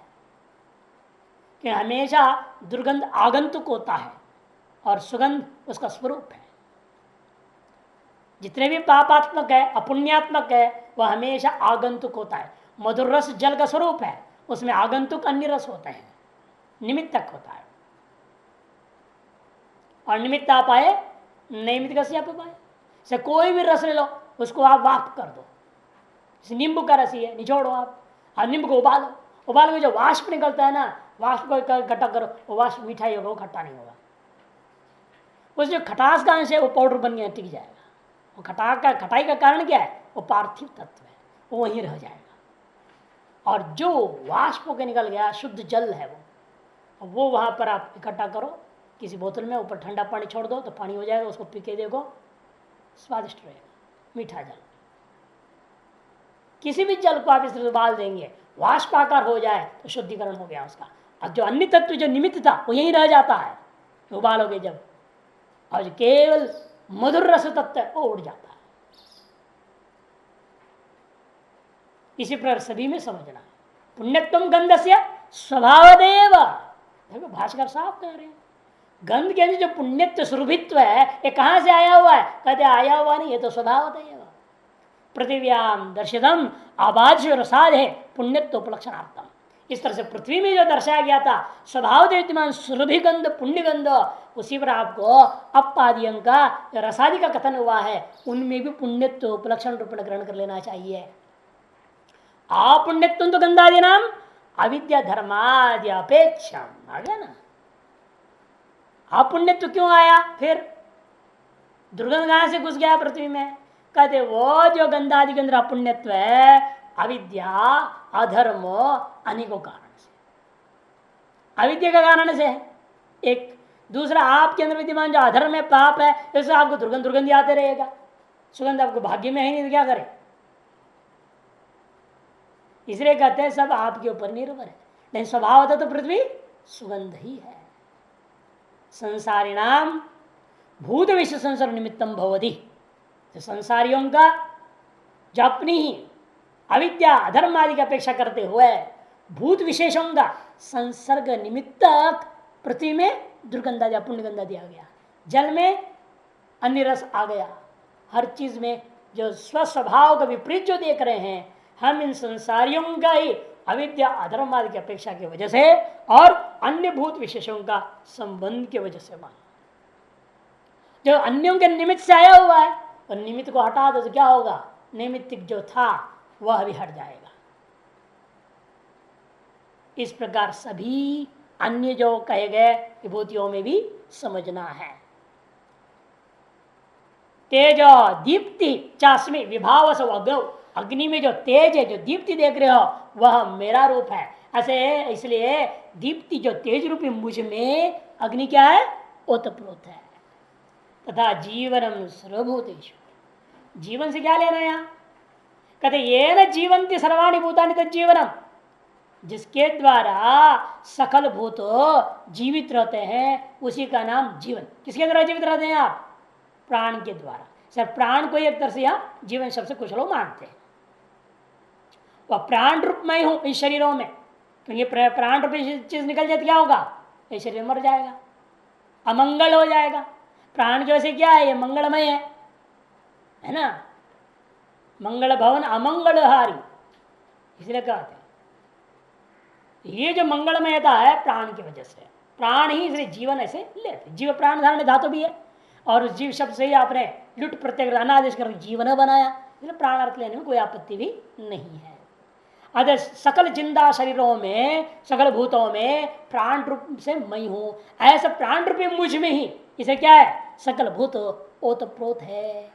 कि हमेशा दुर्गंध आगंतुक होता है और सुगंध उसका स्वरूप है। जितने भी पापात्मक है अपुण्यात्मक है वह हमेशा आगंतुक होता है। मधुर रस जल का स्वरूप है, उसमें आगंतुक अन्य रस होते हैं, निमित्तक होता है। और निमित्त आप आए नैमित्तिक से आप पाए से कोई भी रस ले लो उसको आप वाप कर दो। नींबू का रस ही है, निचोड़ो आप, और नींबू को उबालो, उबाल के जो वाष्प निकलता है ना, वाष्प को इकट्ठा करो, वो वाष्प मीठा ही होगा, वो खट्टा नहीं होगा। उस जो खटास का अंश है वो पाउडर बन गया टिक जाएगा। वो खटाई का कारण क्या है? वो पार्थिव तत्व है, वो वहीं रह जाएगा। और जो वाष्प होकर निकल गया शुद्ध जल है वो वहां पर आप इकट्ठा करो किसी बोतल में, ऊपर ठंडा पानी छोड़ दो तो पानी हो जाएगा, उसको पी के देखो, स्वादिष्ट रहेगा, मीठा जल। किसी भी जल को आप इस तरह उबाल देंगे वाष्पाकार हो जाए तो शुद्धिकरण हो गया उसका। अब जो अन्य तत्व जो निमित्त था वो यहीं रह जाता है उबालोगे जब, और जो केवल मधुर रस तत्व है वो उड़ जाता है। इसी प्रकार सभी में समझना है। पुण्यत्म गंधस्य स्वभावदेव, देखो भाष्कर साफ कह रहे हैं गंध के अंदर जो पुण्यत्व सुरभित्व है ये कहां से आया हुआ है? कहते आया हुआ नहीं, ये तो स्वभावदेव। पृथिव्याम दर्शितम आबाज रसाद है पुण्यत्व उपलक्षणार्थम। इस तरह से पृथ्वी में जो दर्शाया गया था स्वभाव देवमान सुरभिगंध पुण्यगंध, उसी पर आपको अपादियों का रसादि का कथन हुआ है, उनमें भी पुण्यत्व उपलक्षण रूप में ग्रहण कर लेना चाहिए। अपुण्यत्व तो गंधादि नाम अविद्या धर्मादि अपेक्षा आ गया ना। अपुण्यत्व क्यों आया? फिर दुर्गंध कहां से घुस गया पृथ्वी में? कहते वो जो गंधादि के अंदर अपुण्यत्व है अविद्या अधर्म अनेकों कारण से, अविद्या का कारण से है एक, दूसरा आपके अंदर विद्यमान जो अधर्म है पाप है, इससे आपको दुर्गंध आते रहेगा। सुगंध आपको भाग्य में है नहीं तो क्या करे? इसलिए कहते हैं सब आपके ऊपर निर्भर है, लेकिन स्वभाव होता तो पृथ्वी सुगंध ही है। संसारी नाम भूत विश्व संसार निमित्तम भवति, संसारियों का जो अपनी ही अविद्या अधर्म आदि की अपेक्षा करते हुए भूत विशेषों का संसर्ग निमित्तक पृथ्वी में दुर्गंधा दिया, पुण्यगंधा दिया गया, जल में अन्य रस आ गया। हर चीज में जो स्वस्वभाव का विपरीत जो देख रहे हैं हम, इन संसारियों का ही अविद्या अधर्म आदि की अपेक्षा की वजह से और अन्य भूत विशेषों का संबंध की वजह से माना। जो अन्यों के निमित्त से आया हुआ है और निमित्त को हटा दो तो क्या होगा, निमित्तिक जो था वह भी हट जाएगा। इस प्रकार सभी अन्य जो कहे गए विभूतियों में भी समझना है। तेज दीप्ति चास्मी विभावस अग्नौ, अग्नि में जो तेज है, जो दीप्ति देख रहे हो वह मेरा रूप है। ऐसे इसलिए दीप्ति जो तेज रूपी मुझ में अग्नि क्या है, ओतप्रोत है। तथा जीवनम सर्वभूतेषु, जीवन से क्या लेना यहाँ, कहते ये न जीवंती सर्वाणि भूतानि तज्जीवनम, जिसके द्वारा सकल भूत जीवित रहते हैं उसी का नाम जीवन। किसके द्वारा जीवित रहते हैं आप, प्राण के द्वारा। सर प्राण को एक तरह से यहाँ जीवन शब्द से कुछ लोग मानते हैं। वह प्राण रूप में हूं इस शरीरों में, क्योंकि प्राण रूप चीज निकल जाए तो क्या होगा, ये शरीर मर जाएगा, अमंगल हो जाएगा। प्राण जो ऐसे क्या है, ये मंगलमय है ना, मंगल भवन अमंगलहारी, इसलिए कहते हैं ये जो मंगलमयता है प्राण की वजह से, प्राण ही इसलिए जीवन ऐसे लेते। जीव प्राण धारण धातु भी है और उस जीव शब्द से ही आपने लुट प्रत्येक अनादेश कर जीवन बनाया, इसलिए प्राण अर्थ लेने में कोई आपत्ति भी नहीं है। अतः सकल जिंदा शरीरों में, सकल भूतों में प्राण रूप से मैं हूं, ऐसा प्राण रूपी मुझ में ही इसे क्या है, सकल भूत ओतप्रोत है।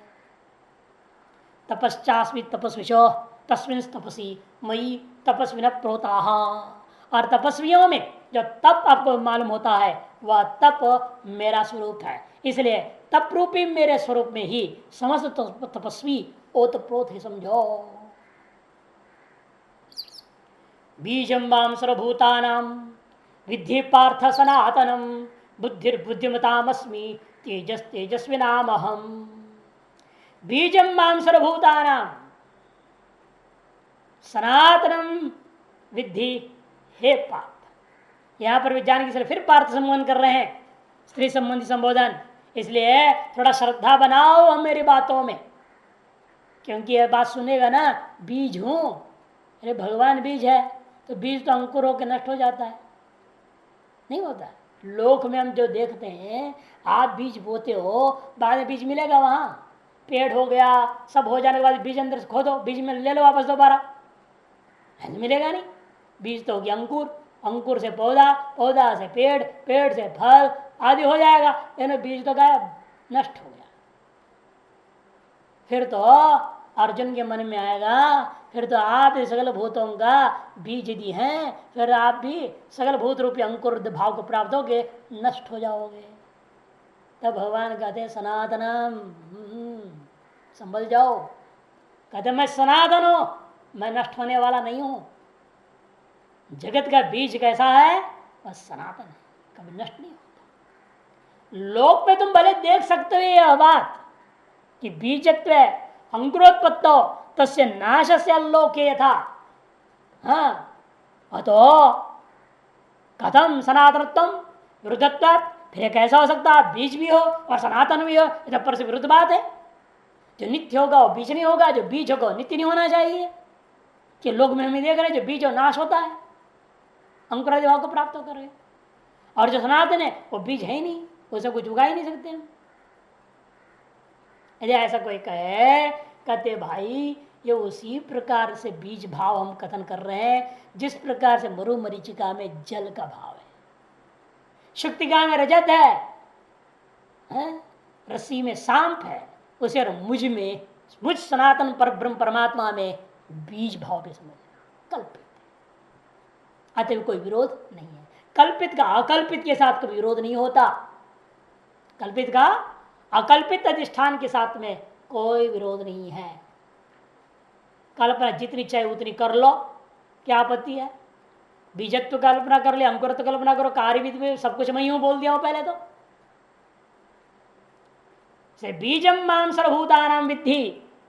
तपश्चास्मि तपस्विशो तस्मिन् तपसी मई तपस्विन प्रोताः, और तपस्वियों में जो तप आपको मालूम होता है वह तप मेरा स्वरूप है, इसलिए तप रूपी मेरे स्वरूप में ही समस्त तपस्वी ओतप्रोत ही समझो। बीजम मां सर्वभूतानां विद्धि पार्थ सनातनम बुद्धिर्बुद्धिमतामस्मि तेजस तेजस्विनामहम। बीजम मां सर्वभूतानां सनातनम विद्धि हे पार्थ। यहां पर विज्ञान की फिर पार्थ संबोधन कर रहे हैं, स्त्री संबंधी संबोधन, इसलिए थोड़ा श्रद्धा बनाओ हम मेरी बातों में, क्योंकि यह बात सुनेगा ना, बीज हूं, अरे भगवान बीज है तो बीज तो अंकुर होकर नष्ट हो जाता है, नहीं होता। लोक में हम जो देखते हैं, आप बीज बोते हो, बाद में बीज मिलेगा, वहां पेड़ हो गया, सब हो जाने के बाद बीज अंदर से खोदो, बीज में ले लो वापस दोबारा, मिलेगा नहीं। बीज तो हो गया अंकुर, अंकुर से पौधा, पौधा से पेड़, पेड़ से फल आदि हो जाएगा, यानी बीज तो गायब, नष्ट हो गया। फिर तो अर्जुन के मन में आएगा, फिर तो आप सकल भूतों का बीज यदि हैं, फिर आप भी सकल भूत रूपी अंकुर भाव को प्राप्त होगे, नष्ट हो जाओगे। तब भगवान कहते सनातनम, संभल जाओ। कहते मैं सनातन हूं, मैं नष्ट होने वाला नहीं हूं। जगत का बीज कैसा है, वह सनातन है, कभी नष्ट नहीं होता। लोक में तुम भले देख सकते हो यह बात कि बीजत्व अंकुरोत्पत्तो तस्य नाशस्य लोके था, हाँ अतो कथम सनातनत्वम विरुद्धत्वात्, फिर कैसा हो सकता है बीज भी हो और सनातन भी हो, इधर पर से विरुद्ध बात है। जो नित्य होगा वो बीज नहीं होगा, जो बीज होगा नित्य नहीं होना चाहिए। कि लोग में हम देख रहे हैं जो बीज और नाश होता है, अंकुरादि भाव को प्राप्त होकर रहे, और जो सनातन है वो बीज है ही नहीं, उसे कुछ उगा ही नहीं सकते हम। यदि ऐसा कोई कहे, कहते भाई ये उसी प्रकार से बीज भाव हम कथन कर रहे हैं जिस प्रकार से मरु मरीचिका में जल का भाव है, शुक्तिका में रजत है? रस्सी में सांप है, उसे और मुझ सनातन पर ब्रह्म परमात्मा में बीज भाव भी समझना कल्पित, अतः कोई विरोध नहीं है। कल्पित का अकल्पित के साथ कोई विरोध नहीं होता, कल्पित का अकल्पित अधिष्ठान के साथ में कोई विरोध नहीं है। कल्पना जितनी चाहे उतनी कर लो, क्या आपत्ति है। बीजत्व कल्पना कर ले, अंकुरत्व कल्पना करो, कार्यविधि में सब कुछ मैं हूं बोल दिया हूं पहले तो। से बीजम मां सर्वभूतानां विद्धि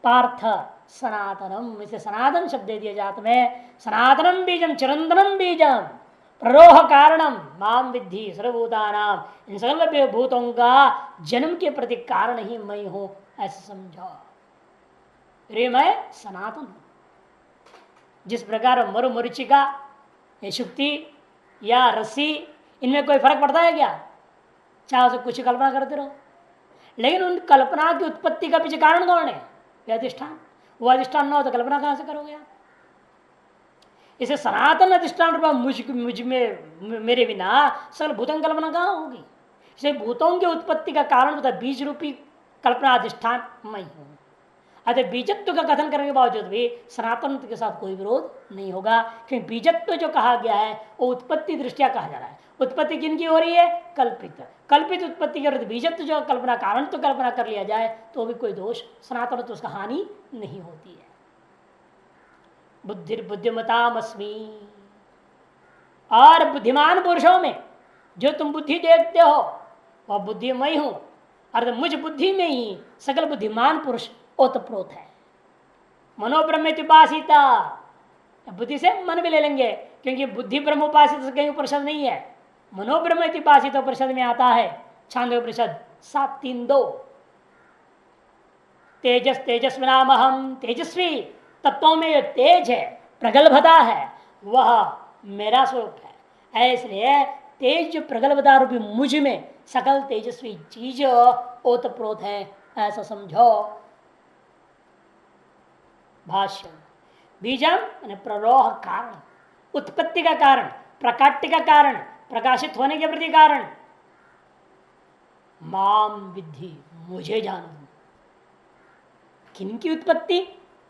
पार्थ सनातनम, इसे सनातन शब्द दे दिया जात में। सनातनम बीजम चिरंतनम बीजम, प्ररोह कारणम माम विद्धि सर्वभूतानाम, इन सकल भूतों का जन्म के प्रति कारण ही मैं हूं, ऐसा समझो। रे मैं सनातन हूं। जिस प्रकार मरुमरीचिका, शुक्ति या रस्सी, इनमें कोई फर्क पड़ता है क्या? चाहे उसे कुछ कल्पना करते रहो, लेकिन उन कल्पना की उत्पत्ति का पीछे कारण कौन है? अधिष्ठान। वो अधिष्ठान ना हो तो कल्पना कहां से करोगे आप? इसे सनातन अधिष्ठान रूपा मुझ में मेरे बिना सकल भूतों कल्पना कहां होगी? इसे भूतों की उत्पत्ति का कारण बता, बीज रूपी कल्पना अधिष्ठान मैं हूं। अतः बीजत्व का कथन करने के बावजूद भी सनातन के साथ कोई विरोध नहीं होगा, क्योंकि बीजत्व जो कहा गया है वो उत्पत्ति दृष्टिया कहा जा रहा है। उत्पत्ति किनकी हो रही है? कल्पित। कल्पित उत्पत्ति के बीजत्व जो कल्पना कारण तो कल्पना कर लिया जाए तो भी कोई दोष सनातन तो उसका हानि नहीं होती है। बुद्धि बुद्धिमतामस्मी, और बुद्धिमान पुरुषों में जो तुम बुद्धि देखते हो वह बुद्धि मैं हूं, अर्थात मुझ बुद्धि में ही सकल बुद्धिमान पुरुष ओतप्रोत है। मनोब्रह्मोपासिता, बुद्धि से मन भी ले लेंगे, क्योंकि बुद्धि ब्रह्म उपासित से कहीं उपनिषद नहीं है। मनोब्रह्मोपासित उपनिषद में आता है, छांदोग्य उपनिषद 7:3-2, तेजस तेजस्विनाम हम, तेजस्वी तत्वों में जो तेज है, प्रगल्भता है, वह मेरा स्वरूप है। इसलिए तेज जो प्रगल्भता रूपी मुझ में सकल तेजस्वी चीज ओतप्रोत है, ऐसा समझो। भाष्य, बीजम प्ररोह कारण, उत्पत्ति का कारण, प्रकाट्य का कारण, प्रकाशित होने के प्रति कारण। माम विद्धि, मुझे जानो। किनकी उत्पत्ति,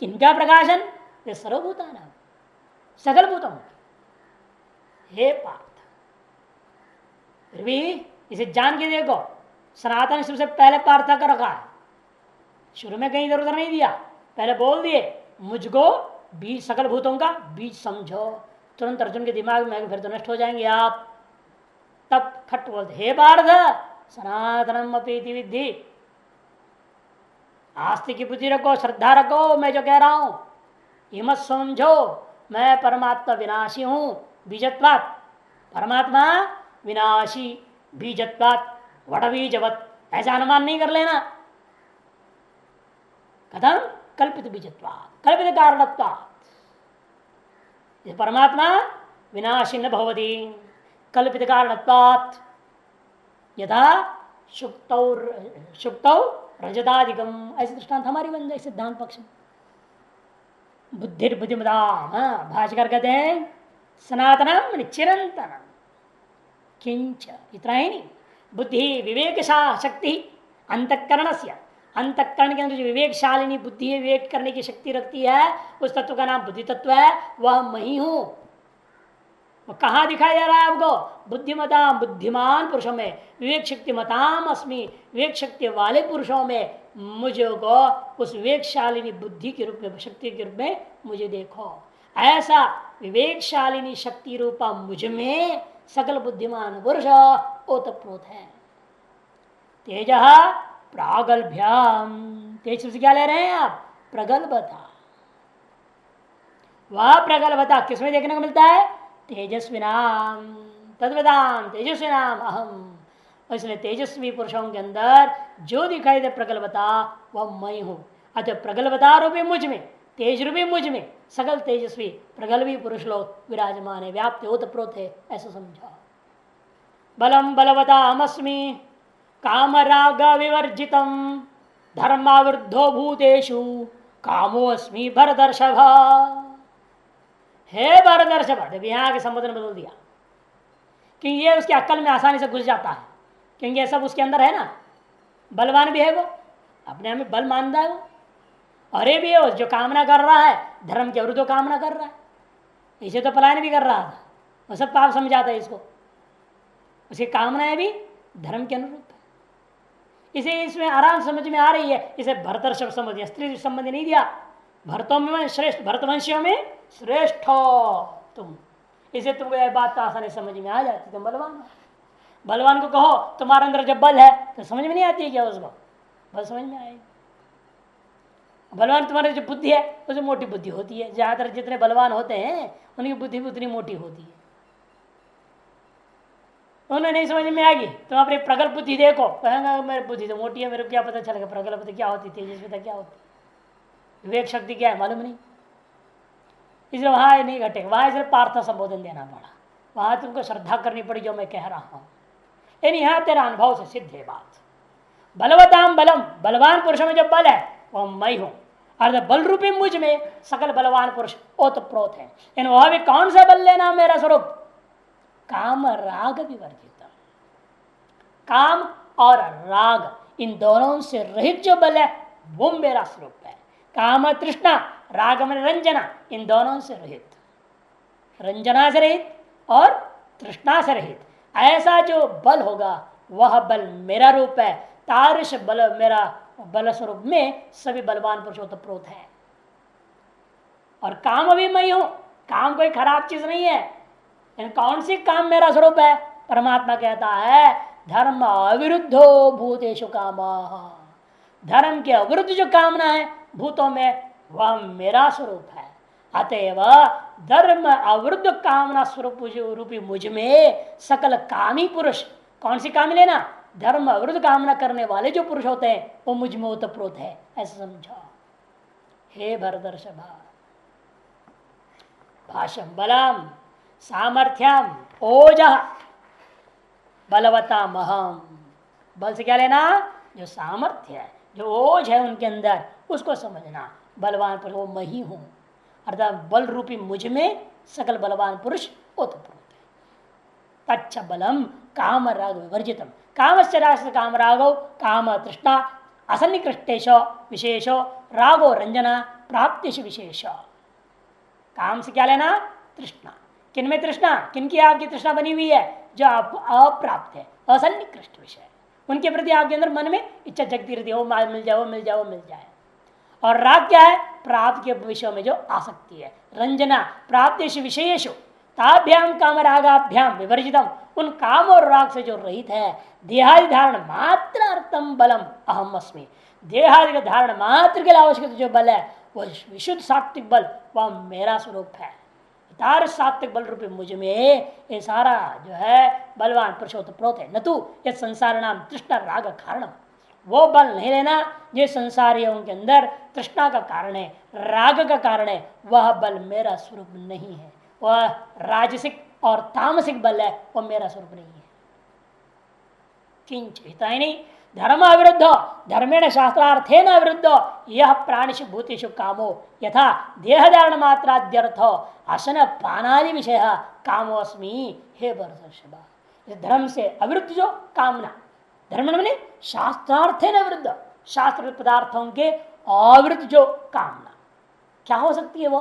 किनका प्रकाशन? ये सर्वभूतानां, सकल भूतों। हे पार्थ, फिर भी इसे जान के देखो, सनातन सबसे पहले पार्थ का रखा है। शुरू में कहीं इधर उधर नहीं दिया, पहले बोल दिए मुझको बीज, सकल भूतों का बीज समझो। तुरंत अर्जुन के दिमाग में फिर तो नष्ट हो जाएंगे आप। तब खट बोलते, हे पार्थ सनातनम अपीति विद्धि, आस्तिक की बुद्धि रखो, श्रद्धा रखो, मैं जो कह रहा हूं ये मत समझो। मैं परमात्मा विनाशी हूं, बीजत्वात्, परमात्मा विनाशी बीजत्वात्, वट बीजवत, ऐसा अनुमान नहीं कर लेना। कथम? कल्पित बीजत्वात्, कल्पित कारणत्वात्। परमात्मा विनाशी न भवति, कल्पित कारणत्वात्। यथा शुक्तौ रजतादिकम, ऐसे दृष्टांत हमारी बन जाए सिद्धांत पक्ष में। बुद्धि बुद्धिमताम, भाष्यकार कहते हैं सनातनम चिरंतनम, किंच, इतना ही नहीं, बुद्धि विवेक शक्ति अंतःकरण से, अंतःकरण के अंदर जो विवेकशालिनी बुद्धि है, विवेक करने की शक्ति रखती है, उस तत्व का नाम बुद्धि तत्व है। वह मैं ही हूं। वो कहाँ दिखाई दे रहा है आपको? बुद्धिमताम, बुद्धिमान पुरुषों में, विवेक शक्ति मताम अस्मि, विवेक शक्ति वाले पुरुषों में मुझको उस विवेकशालिनी बुद्धि के रूप में, शक्ति के रूप में मुझे देखो। ऐसा विवेकशालिनी शक्ति रूपा मुझ में सकल बुद्धिमान पुरुष ओतप्रोत है। तेज प्रागल्भ्याम, तेज से क्या ले रहे हैं आप? प्रगल्भता। वह प्रगल्भता किसमें देखने को मिलता है? तेजस्विनाम तद्वदाम तेजस्विनाम अहम। इसलिए तेजस्वी पुरुषों के अंदर जो दिखाई दे प्रगल्भता, वह मैं हूं। अतः प्रगल्भता रूपी मुझ में, तेज रूपी मुझ में सकल तेजस्वी प्रगल्भी पुरुष लोग विराजमान है, व्याप्त ओतप्रोत है, ऐसा समझो। बलम बलवता अमस्मि, काम राग विवर्जितम, धर्मावृद्धो भूतेषु, कामोस्मि भरदर्शभ। हे भरदर्शभ, जब यहाँ के संबोधन बदल दिया कि ये उसकी अक्ल में आसानी से घुस जाता है, क्योंकि ये सब उसके अंदर है ना। बलवान भी है वो, अपने आप में बल मानता है वो। अरे भी है जो कामना कर रहा है, धर्म के विरुद्ध कामना कर रहा है, इसे तो पलायन भी कर रहा था, वो सब पाप समझाता है इसको। उसकी कामनाएं भी धर्म के अनुरूप है। इसे इसमें आराम समझ में आ रही है। इसे भरतर्षभ संबंधी, स्त्री संबंधी नहीं दिया। भरतों में श्रेष्ठ, भरतवंशियों में श्रेष्ठ हो तुम, इसे तुमको यह बात तो आसानी समझ में आ जाती। तुम बलवान हो, बलवान को कहो तुम्हारे अंदर जब बल है तो समझ में नहीं आती है क्या उसको? बल समझ में आएगी। बलवान तुम्हारी जो बुद्धि है उसमें मोटी बुद्धि होती है। ज्यादातर जितने बलवान होते हैं उनकी बुद्धि भी उतनी मोटी होती है। उन्हें नहीं समझ में आएगी, तुम अपनी प्रगल्भ बुद्धि देखो, कहेंगे मेरी बुद्धि तो मोटी है, मेरे को क्या पता चलेगा प्रगल्भ बुद्धि क्या होती, तेजस्विता क्या होती, विवेक शक्ति क्या है मालूम नहीं। इसलिए वहां नहीं घटेगा, वहां सिर्फ पार्थ संबोधन देना पड़ा, वहां तुमको श्रद्धा करनी पड़ी जो मैं कह रहा हूं। यानी यहाँ तेरा अनुभव से सिद्ध है बात। बलवताम बलम, बलवान पुरुष में जो बल है वह मैं हूं, अर्थात बल रूपी मुझ में सकल बलवान पुरुष ओतप्रोत है। इन वह भी कौन सा बल लेना मेरा स्वरूप, काम राग विवर्जित, काम और राग इन दोनों से रहित जो बल है वो मेरा स्वरूप है। काम तृष्णा, राग में रंजना, इन दोनों से रहित, रंजना से रहित और तृष्णा से रहित, ऐसा जो बल होगा वह बल मेरा रूप है। तादृश बल मेरा बल स्वरूप में सभी बलवान पुरुष ओतप्रोत है। और काम भी मैं हूं, काम कोई खराब चीज नहीं है। कौन सी काम मेरा स्वरूप है, परमात्मा कहता है धर्म अविरुद्धो भूतेषु कामा, धर्म के अविरुद्ध जो कामना है भूतों में वह मेरा स्वरूप है। अतएव धर्म अविरुद्ध कामना स्वरूप रूपी मुझ में सकल कामी पुरुष, कौन सी काम लेना, धर्म अविरुद्ध कामना करने वाले जो पुरुष होते हैं वो मुझ में ओतप्रोत है, ऐसा समझो। हे भरतर्षभा, भाषम बलम सामर्थ्यम ओजः बलवता महम, बल से क्या लेना, जो सामर्थ्य है, जो ओज है उनके अंदर, उसको समझना। बलवान पुरुष वो मैं ही हूं, अर्थात बल रूपी मुझ में सकल बलवान पुरुष ओतप्रोत है। तच्च बलम काम राग विवर्जितम, कामस्य राष्ट्र काम रागो काम तृष्णा असन्निकृष्टेश विशेषो रागो रंजना प्राप्तिश विशेष। काम से क्या लेना, तृष्णा, किन में तृष्णा, किन की आपकी तृष्णा बनी हुई है, जो आपको अप्राप्त है, असन्निकृष्ट विषय, उनके प्रति आपके अंदर मन में इच्छा जगती रहती है, वो मिल जाए वो मिल जाए वो मिल जाए। और राग क्या है, प्राप्त के विषयों में जो आसक्ति है। रंजना प्राप्त विषयेषु ताभ्याम काम रागाभ्याम विवर्जितम, उन काम और राग से जो रहित है। देहादि धारण मात्र अर्थम बलम अहम अस्मि, देहादि के धारण मात्र के लिए आवश्यक जो बल है वह विशुद्ध सात्विक बल, वह मेरा स्वरूप है। तार सात्विक बल रूपी मुझ में ये सारा जो है बलवान पुरुष ओतप्रोत है। न तो ये संसार नाम तृष्णा राग कारण, वो बल नहीं लेना जो संसारियों के अंदर तृष्णा का कारण है, राग का कारण है, वह बल मेरा स्वरूप नहीं है। वह राजसिक और तामसिक बल है, वह मेरा स्वरूप नहीं है। किंच हिता ही नहीं, धर्म अविरुद्ध धर्मेण शास्त्रार्थेन अविरुद्ध यह प्राणिषु भूतेषु कामो यथा देहधारण मात्राद्यर्थ असन पानादि विषय कामोस्मि। हे भरतर्षभा, धर्म से अविरुद्ध जो कामना, धर्म में शास्त्रार्थेन अविरुद्ध, शास्त्र पदार्थों के अविरुद्ध जो कामना क्या हो सकती है, वो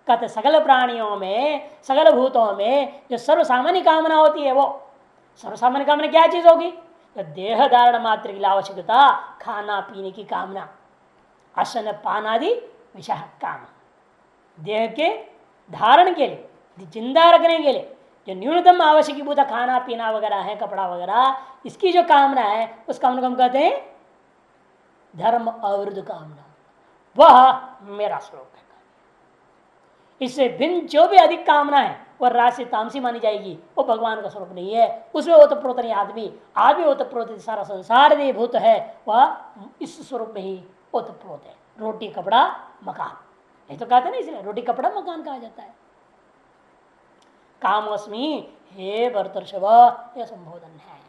कहते सकल प्राणियों में सकल भूतों में जो सर्वसामान्य कामना होती है, वो सर्वसामान्य कामना क्या चीज होगी, तो देह धारण मात्र की आवश्यकता, खाना पीने की कामना, असन पान आदि विषय काम, देह के धारण के लिए, जिंदा रखने के लिए जो न्यूनतम आवश्यकीभूत खाना पीना वगैरह है, कपड़ा वगैरह, इसकी जो कामना है उस कामना को हम कहते हैं धर्म अविरुद्ध कामना, वह मेरा स्वरूप है। इससे भिन्न जो भी अधिक कामना है वह राशि तामसी मानी जाएगी, वो भगवान का स्वरूप नहीं है। उसमें ओतप्रोत नहीं, आदमी आदमी ओतप्रोत, सारा संसार भूत है वह इस स्वरूप में ही ओतप्रोत है। रोटी कपड़ा मकान, नहीं तो कहते नहीं, इसलिए रोटी कपड़ा मकान कहा जाता है। कामोस्मि हे भरतर्षभ, यह संबोधन है।